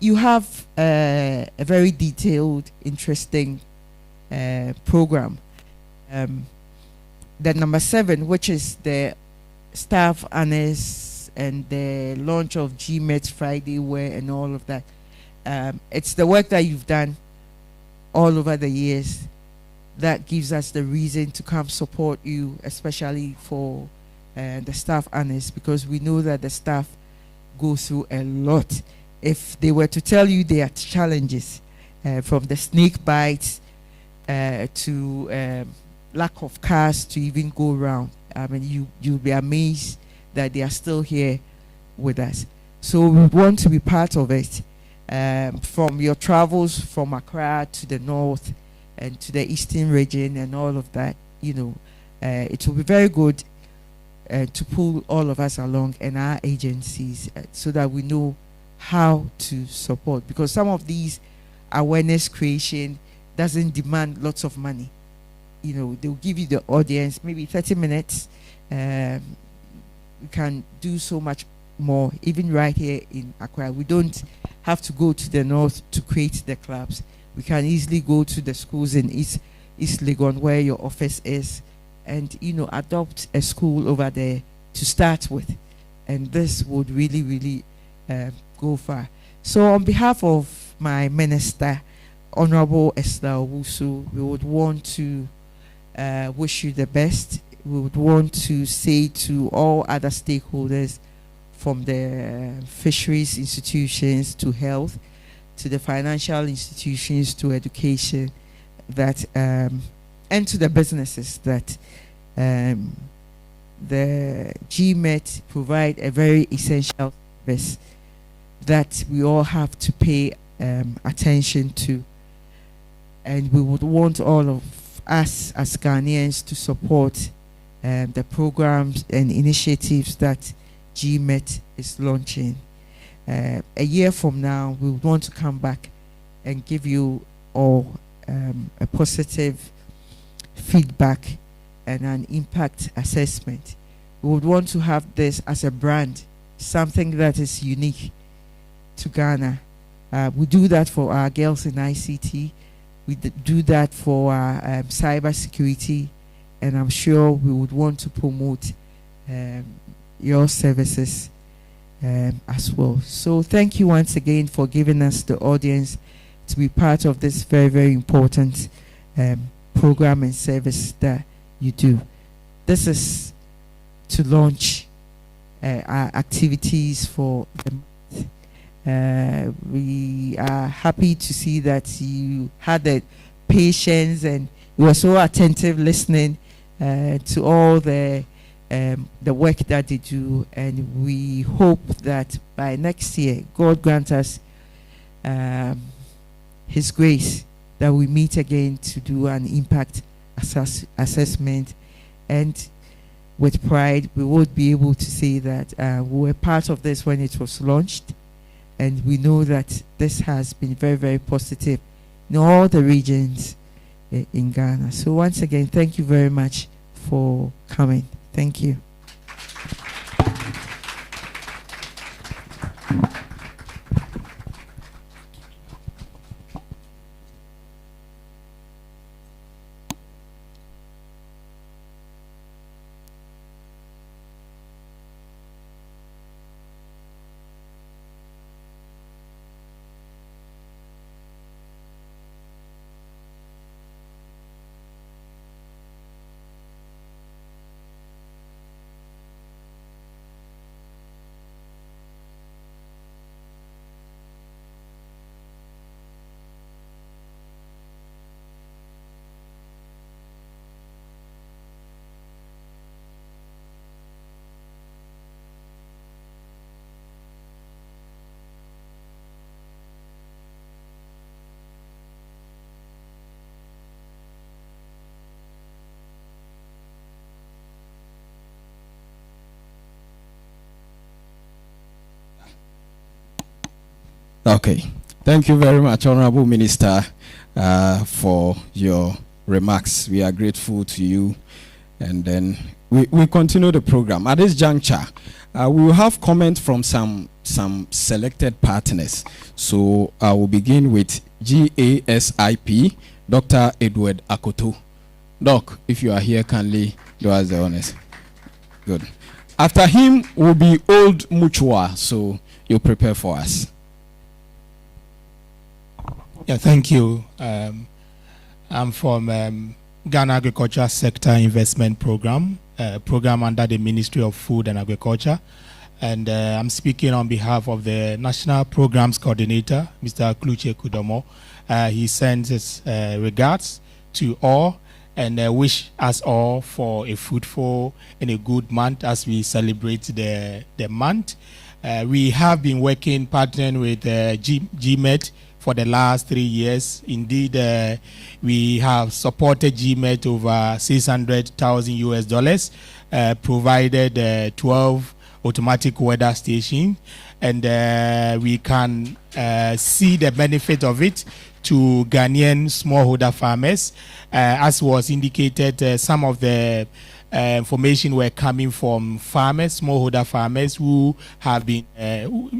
you have a very detailed, interesting program. The number 7, which is the staff annex and the launch of GMET Friday Wear and all of that. It's the work that you've done all over the years that gives us the reason to come support you, especially for the staff annex, because we know that the staff go through a lot. If they were to tell you their challenges, from the snake bites to lack of cars to even go around, I mean, you'll be amazed that they are still here with us. So we want to be part of it. From your travels from Accra to the north and to the eastern region and all of that, you know, it will be very good to pull all of us along and our agencies so that we know how to support, because some of these awareness creation doesn't demand lots of money. You know, they'll give you the audience, maybe 30 minutes. We can do so much more, even right here in Accra. We don't have to go to the north to create the clubs. We can easily go to the schools in East Legon, where your office is, and, you know, adopt a school over there to start with. And this would really, really go far. So on behalf of my minister, Honorable Esther Owusu, we would want to wish you the best. We would want to say to all other stakeholders, from the fisheries institutions to health, to the financial institutions to education, that and to the businesses, that the GMET provide a very essential service that we all have to pay attention to, and we would want all of us as Ghanaians to support the programs and initiatives that GMET is launching. a year from now, we would want to come back and give you all a positive feedback and an impact assessment. We would want to have this as a brand, something that is unique to Ghana. We do that for our girls in ICT. We do that for our cyber security, and I'm sure we would want to promote your services as well. So thank you once again for giving us the audience to be part of this very, very important program and service that you do. This is to launch our activities for the month. We are happy to see that you had the patience and you were so attentive listening to all the work that they do, and we hope that by next year, God grant us His grace that we meet again to do an impact assessment, and with pride we would be able to say that we were part of this when it was launched, and we know that this has been very, very positive in all the regions in Ghana. So once again, thank you very much for coming. Thank you. Okay. Thank you very much, Honorable Minister, for your remarks. We are grateful to you. And then we continue the program. At this juncture, we will have comments from some selected partners. So I will begin with GASIP, Dr. Edward Akoto. Doc, if you are here, kindly do us the honors. Good. After him will be Old Muchua. So you prepare for us. Yeah, thank you. I'm from Ghana Agriculture Sector Investment Program, program under the Ministry of Food and Agriculture. And I'm speaking on behalf of the National Programs Coordinator, Mr. Kluche Kudomo. He sends his regards to all and wish us all for a fruitful and a good month as we celebrate the month. We have been working, partnering with GMET for the last 3 years. Indeed, we have supported GMET over $600,000 US, provided 12 automatic weather stations, and we can see the benefit of it to Ghanaian smallholder farmers. As was indicated, some of the information were coming from farmers, smallholder farmers who have been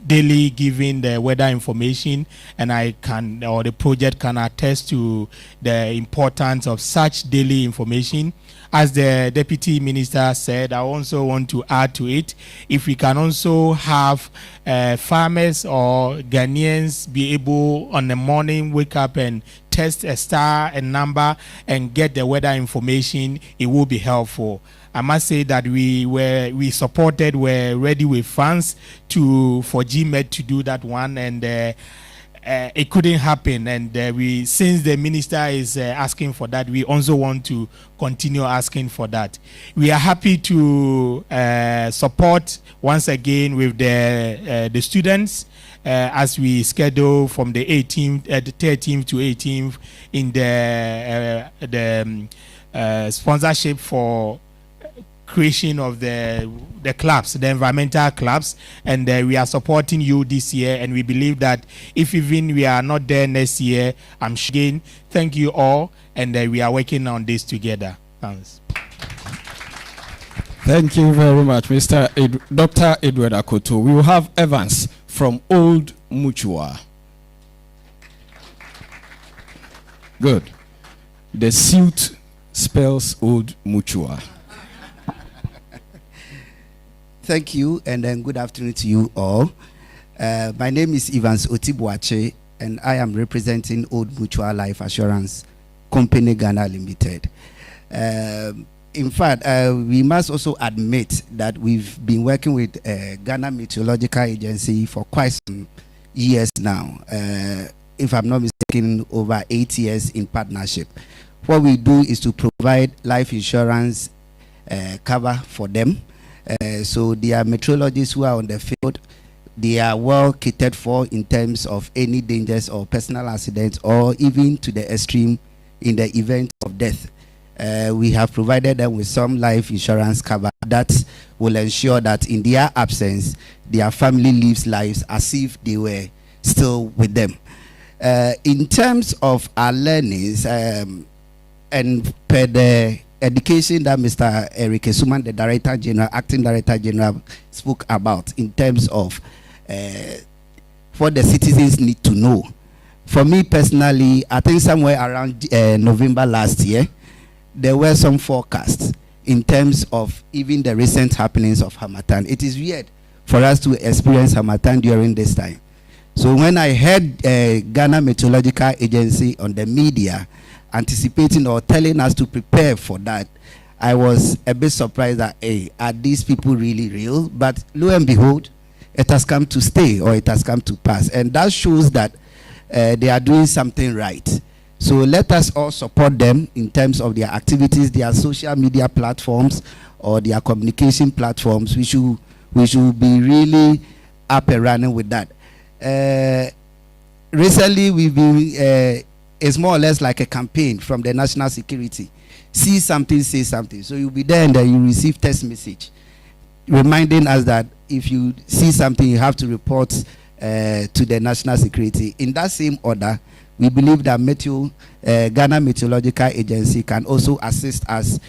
daily giving the weather information, and the project can attest to the importance of such daily information. As the Deputy Minister said, I also want to add to it, if we can also have farmers or Ghanaians be able on the morning wake up and test a star and number and get the weather information, it will be helpful. I must say that we supported, were ready with funds for GMET to do that one, and it couldn't happen. And since the minister is asking for that, we also want to continue asking for that. We are happy to support once again with the students. As we schedule from the 18th, the 13th to 18th in the sponsorship for creation of the clubs, the environmental clubs, and we are supporting you this year, and we believe that if even we are not there next year, I'm sure again, thank you all, and we are working on this together. Thanks. Thank you very much, Dr. Edward Akoto. We will have Evans from Old Mutua. Good. The suit spells Old Mutua. Thank you, and then good afternoon to you all. My name is Evans Otibwache, and I am representing Old Mutual Life Assurance Company Ghana Limited. In fact, we must also admit that we've been working with Ghana Meteorological Agency for quite some years now. If I'm not mistaken, over 8 years in partnership. What we do is to provide life insurance cover for them. So they are meteorologists who are on the field. They are well catered for in terms of any dangers or personal accidents, or even to the extreme in the event of death. We have provided them with some life insurance cover that will ensure that in their absence, their family lives lives as if they were still with them. In terms of our learnings, and per the education that Mr. Eric Esuman, the Director General, Acting Director General, spoke about in terms of what the citizens need to know. For me personally, I think somewhere around November last year, there were some forecasts in terms of even the recent happenings of Harmattan. It is weird for us to experience Harmattan during this time. So when I heard Ghana Meteorological Agency on the media anticipating or telling us to prepare for that, I was a bit surprised that, hey, are these people really real? But lo and behold, it has come to stay, or it has come to pass. And that shows that they are doing something right. So let us all support them in terms of their activities, their social media platforms, or their communication platforms. We should be really up and running with that. Recently, we've been, it's more or less like a campaign from the national security. See something, say something. So you'll be there and then you receive text message reminding us that if you see something, you have to report to the national security. In that same order, we believe that Ghana Meteorological Agency can also assist us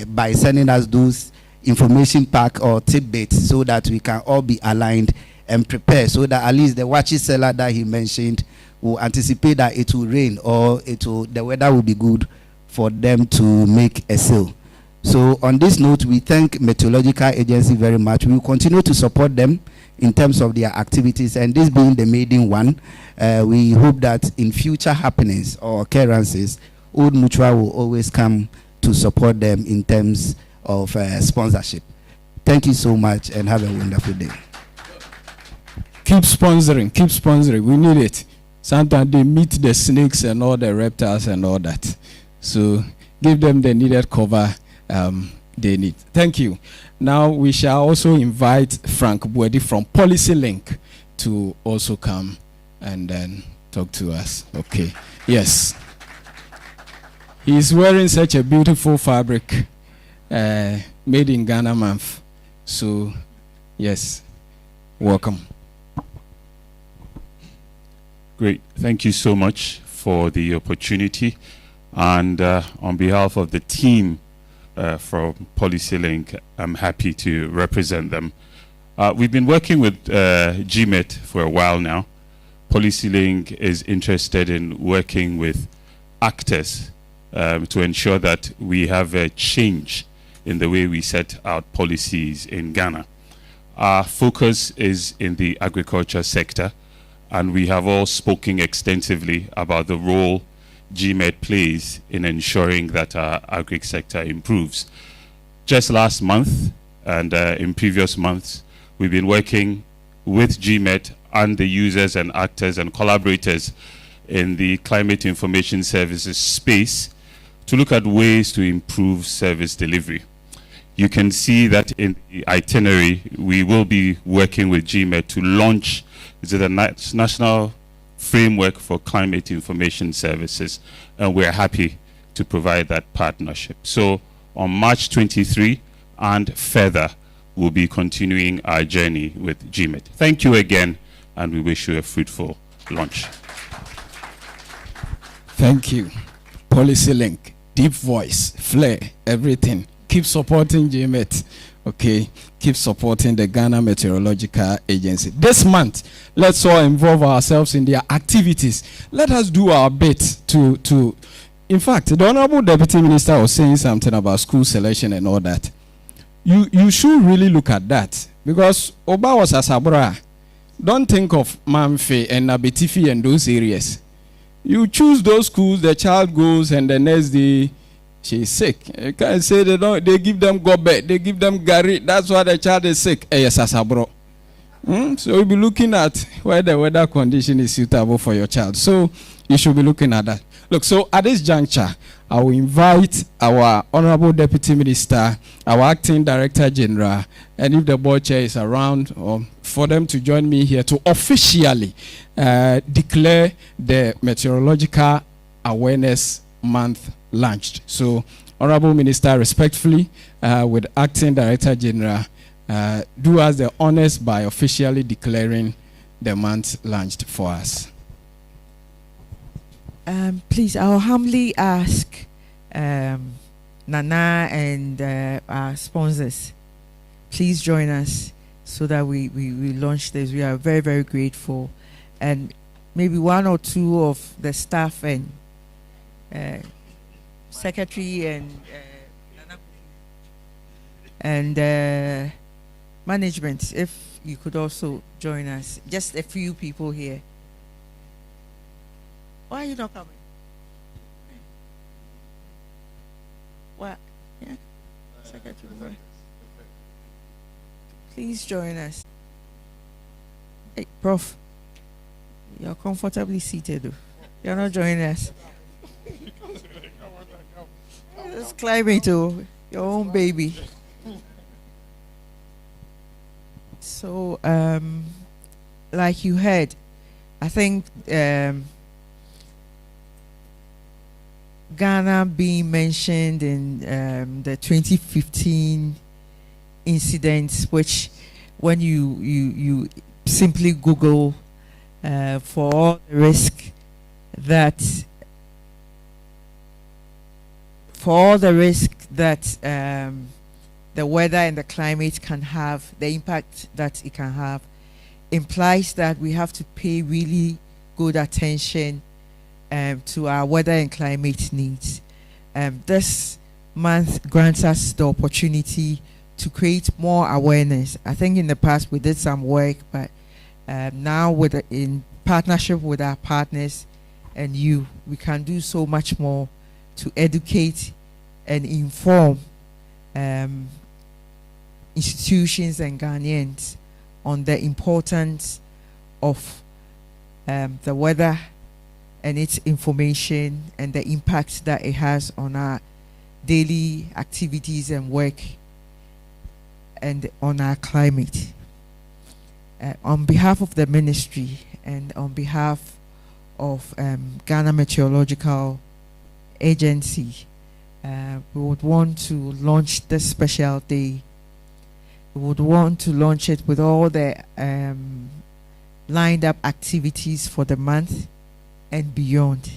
by sending us those information pack or tidbits so that we can all be aligned and prepare, so that at least the watchy seller that he mentioned will anticipate that it will rain, or the weather will be good for them to make a sale. So on this note, we thank Meteorological Agency very much. We will continue to support them in terms of their activities, and this being the maiden one, we hope that in future happenings or occurrences, Old Mutual will always come to support them in terms of sponsorship. Thank you so much, and have a wonderful day. Keep sponsoring. We need it. Sometimes they meet the snakes and all the reptiles and all that. So give them the needed cover they need. Thank you. Now we shall also invite Frank Buedi from Policy Link to also come and then talk to us. Okay. Yes. He's wearing such a beautiful fabric, made in Ghana month. So, yes, welcome. Great. Thank you so much for the opportunity. And on behalf of the team from Policy Link, I'm happy to represent them. We've been working with GMET for a while now. Policy Link is interested in working with actors to ensure that we have a change in the way we set out policies in Ghana. Our focus is in the agriculture sector, and we have all spoken extensively about the role GMET plays in ensuring that our agri sector improves. Just last month and in previous months, we've been working with GMET and the users and actors and collaborators in the climate information services space to look at ways to improve service delivery. You can see that in the itinerary, we will be working with GMET to launch the National Framework for Climate Information Services, and we're happy to provide that partnership. So on March 23, and further, we'll be continuing our journey with GMET. Thank you again, and we wish you a fruitful launch. Thank you. Policy Link, Deep Voice, Flair, everything. Keep supporting GMET. Okay, keep supporting the Ghana Meteorological Agency. This month, let's all involve ourselves in their activities. Let us do our bit to in fact, the Honorable Deputy Minister was saying something about school selection and all that. You should really look at that, because Oba was Asabra. Don't think of Mamfe and Nabetifi and those areas. You choose those schools, the child goes, and the next day she's sick. You can't say they give them gobe, they give them gari. That's why the child is sick. Yes, Asabro. So you'll be looking at where the weather condition is suitable for your child. So you should be looking at that. Look, so at this juncture, I will invite our Honorable Deputy Minister, our Acting Director General, and if the board chair is around, for them to join me here to officially declare the Meteorological Awareness Month launched. So, Honorable Minister, respectfully, with Acting Director General, do us the honors by officially declaring the month launched for us. Please, I'll humbly ask Nana and our sponsors, please join us so that we launch this. We are very, very grateful. And maybe one or two of the staff and secretary and management, if you could also join us. Just a few people here. Why are you not coming? What? Yeah. Secretary. Please join us. Hey, Prof. You're comfortably seated, though. You're not joining us. Just climbing to your own baby. So, like you heard, I think Ghana being mentioned in the 2015 incidents, which when you simply Google for all the risk that the weather and the climate can have, the impact that it can have, implies that we have to pay really good attention to our weather and climate needs. This month grants us the opportunity to create more awareness. I think in the past we did some work, but now in partnership with our partners and you, we can do so much more to educate and inform institutions and Ghanaians on the importance of the weather and its information and the impact that it has on our daily activities and work and on our climate. On behalf of the ministry and on behalf of Ghana Meteorological Agency, we would want to launch this special day. We would want to launch it with all the lined up activities for the month and beyond.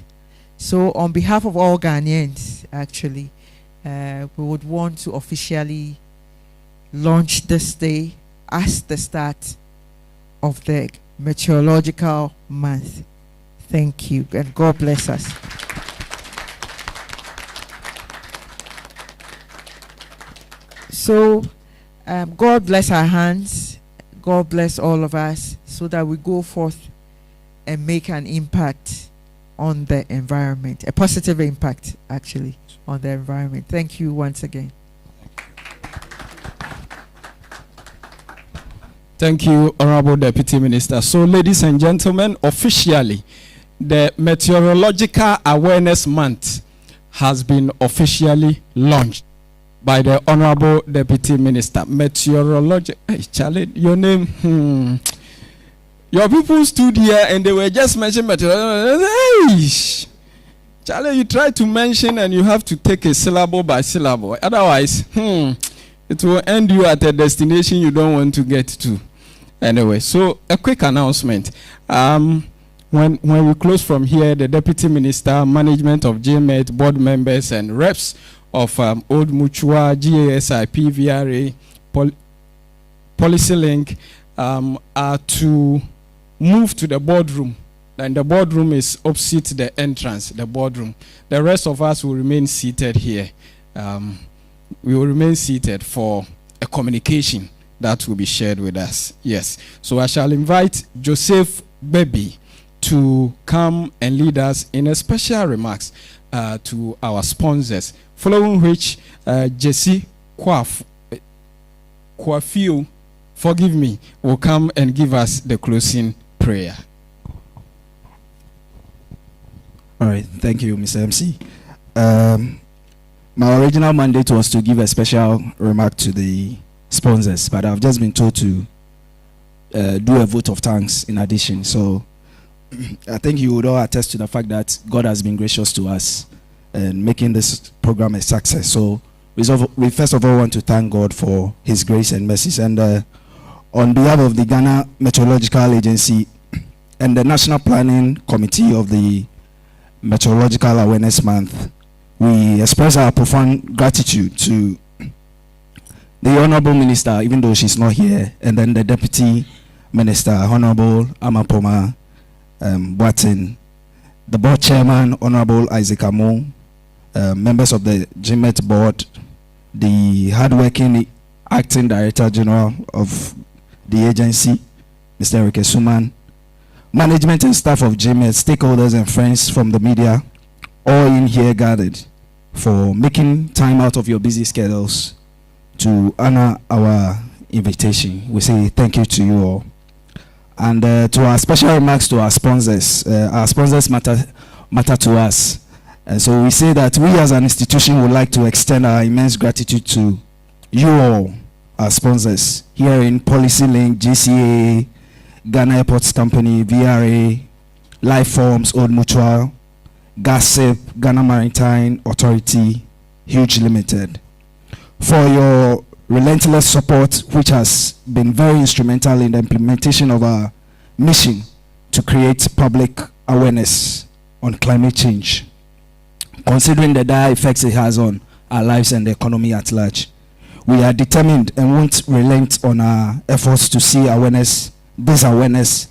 So on behalf of all Ghanaians, actually, we would want to officially launch this day as the start of the Meteorological Month. Thank you, and God bless us. So, God bless our hands. God bless all of us so that we go forth and make an impact on the environment, a positive impact, actually, on the environment. Thank you once again. Thank you, Honorable Deputy Minister. So, ladies and gentlemen, officially, the Meteorological Awareness Month has been officially launched by the Honorable Deputy Minister. Hey, Charlie, your name? Your people stood here and they were just mentioning meteorology. Hey, Charlie, you try to mention and you have to take a syllable by syllable. Otherwise, It will end you at a destination you don't want to get to. Anyway, so a quick announcement. When we close from here, the Deputy Minister, management of GMET, board members and reps of Old Mutual, GASI, PVRA, Policy Link are to move to the boardroom. And the boardroom is opposite the entrance, the boardroom. The rest of us will remain seated here. We will remain seated for a communication that will be shared with us. Yes. So I shall invite Joseph Baby to come and lead us in a special remarks to our sponsors, following which Jesse Kwafio, forgive me, will come and give us the closing prayer. All right, thank you, Mr. MC. My original mandate was to give a special remark to the sponsors, but I've just been told to do a vote of thanks in addition. So I think you would all attest to the fact that God has been gracious to us and making this program a success. So we first of all want to thank God for His grace and mercies. And on behalf of the Ghana Meteorological Agency and the National Planning Committee of the Meteorological Awareness Month, we express our profound gratitude to the Honorable Minister, even though she's not here, and then the Deputy Minister, Honorable Amapoma Boatin, the Board Chairman, Honorable Isaac Amo, members of the GMET Board, the hardworking Acting Director General of the agency, Mr. Enrique Suman, management and staff of GMET, stakeholders and friends from the media, all in here gathered, for making time out of your busy schedules to honor our invitation. We say thank you to you all. And to our special remarks to our sponsors matter to us. And so we say that we as an institution would like to extend our immense gratitude to you all, our sponsors, here in Policy Link, GCA, Ghana Airports Company, VRA, Life Forms, Old Mutual, GASIP, Ghana Maritime Authority, Huge Limited, for your relentless support, which has been very instrumental in the implementation of our mission to create public awareness on climate change, considering the dire effects it has on our lives and the economy at large. We are determined and won't relent on our efforts to see this awareness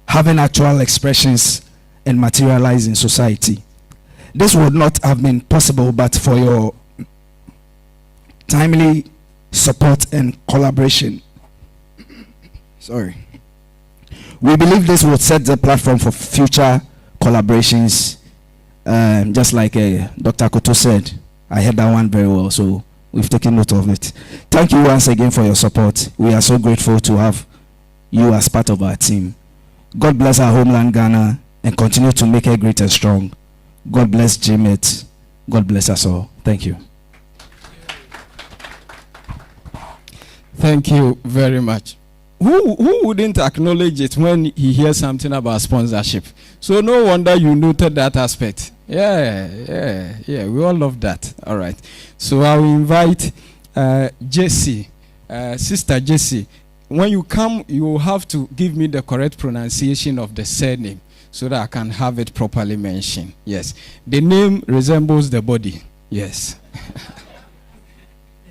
having actual expressions and materialize in society. This would not have been possible but for your timely support and collaboration. Sorry. We believe this will set the platform for future collaborations. Just like Dr. Koto said, I heard that one very well, so we've taken note of it. Thank you once again for your support. We are so grateful to have you as part of our team. God bless our homeland Ghana and continue to make it great and strong. God bless GMET. God bless us all. Thank you. Thank you very much. Who wouldn't acknowledge it when he hears something about sponsorship? So no wonder you noted that aspect. Yeah. We all love that. All right. So I will invite Jessie, Sister Jessie. When you come, you will have to give me the correct pronunciation of the surname so that I can have it properly mentioned. Yes. The name resembles the body. Yes.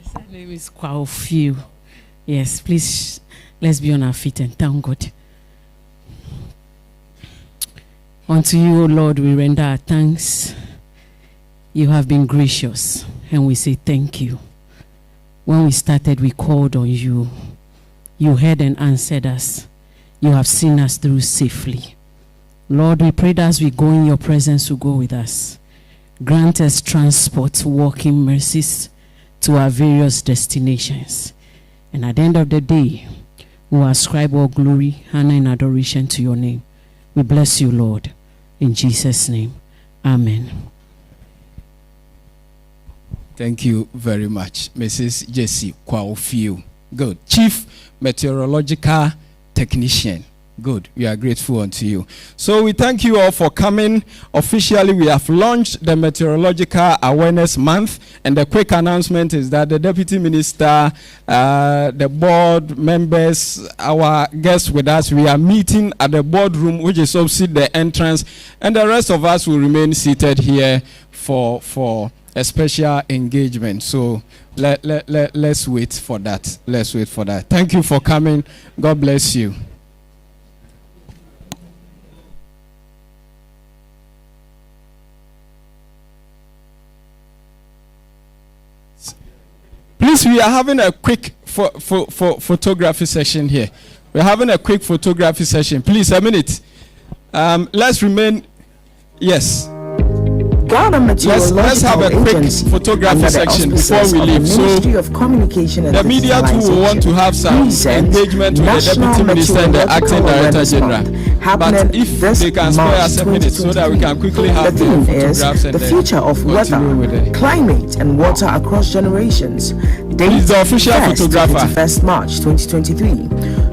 The surname is Kwafio. Yes, please, let's be on our feet and thank God. Unto you, O Lord, we render our thanks. You have been gracious, and we say thank you. When we started, we called on you. You heard and answered us. You have seen us through safely. Lord, we pray that as we go in your presence, you go with us. Grant us transport, walking mercies to our various destinations. And at the end of the day, we will ascribe all glory, honor, and adoration to your name. We bless you, Lord. In Jesus' name, amen. Thank you very much, Mrs. Jessie Kwafio. Good. Chief Meteorological Technician. Good. We are grateful unto you. So we thank you all for coming. Officially, we have launched the Meteorological Awareness Month. And the quick announcement is that the Deputy Minister, the board members, our guests with us, we are meeting at the boardroom, which is opposite the entrance. And the rest of us will remain seated here for a special engagement. So let's wait for that. Let's wait for that. Thank you for coming. God bless you. Please, we are having a quick photography session here. We're having a quick photography session. Please, a minute. Let's remain. Yes. Ghana Meteorological let's have a quick Agency photography section before we leave. So of Communication and the media too will want to have some engagement with the Deputy Minister and the Acting Director General. But if they can spare us a minute so that we can quickly have the photographs and the future of weather, climate and water across generations. Date the official photographer. 1st March 2023.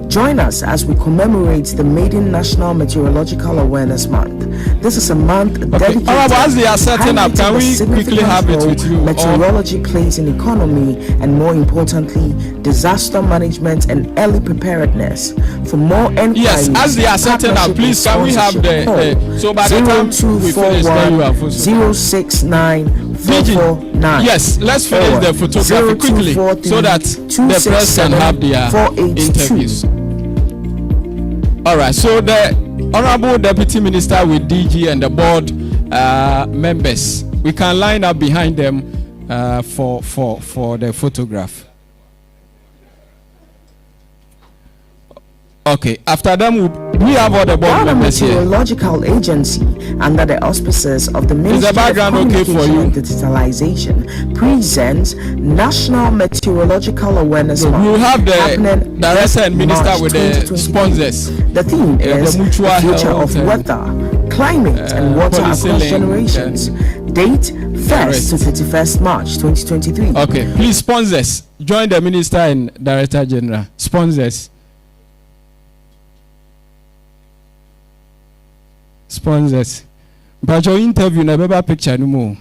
Join us as we commemorate the maiden National Meteorological Awareness Month. This is a month dedicated as they are setting up, can we quickly have it with you? Meteorology plays in economy and, more importantly, disaster management and early preparedness. For more inquiries, yes, as they are setting up, please can we have the so by the time we finish, then you have 069-449. Yes, let's finish the photography quickly so that the press can have their interviews. All right, so the Honorable Deputy Minister with DG and the board members, we can line up behind them for the photograph. Okay, after them, we have all the board members here. Meteorological Agency, under the auspices of the Ministry of Communication and Digitalization, presents National Meteorological Awareness Month. We will have the Director and Minister with the sponsors. The theme is the future of weather, climate and water across generations. Date 1st to 31st March 2023. Okay, please sponsors, join the Minister and Director General. Sponsors. Sponsors. But your interview never picture no more.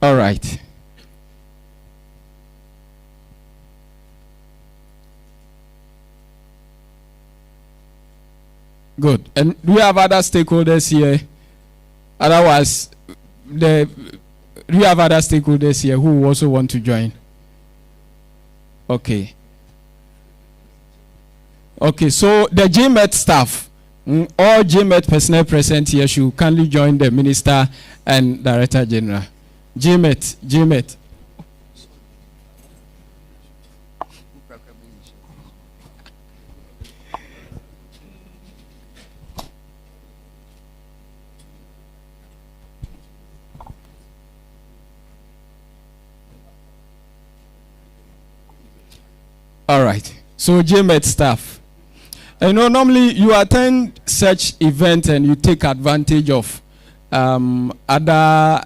All right. Good. And we have other stakeholders here. Otherwise, we have other stakeholders here who also want to join. Okay. Okay, so the GMET staff, all GMET personnel present here should kindly join the Minister and Director General. GMET. All right, so GMET staff. You know, normally you attend such event and you take advantage of other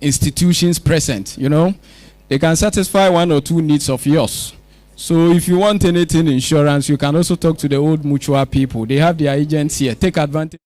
institutions present, you know. They can satisfy one or two needs of yours. So if you want anything insurance, you can also talk to the Old Mutual people. They have their agents here. Take advantage.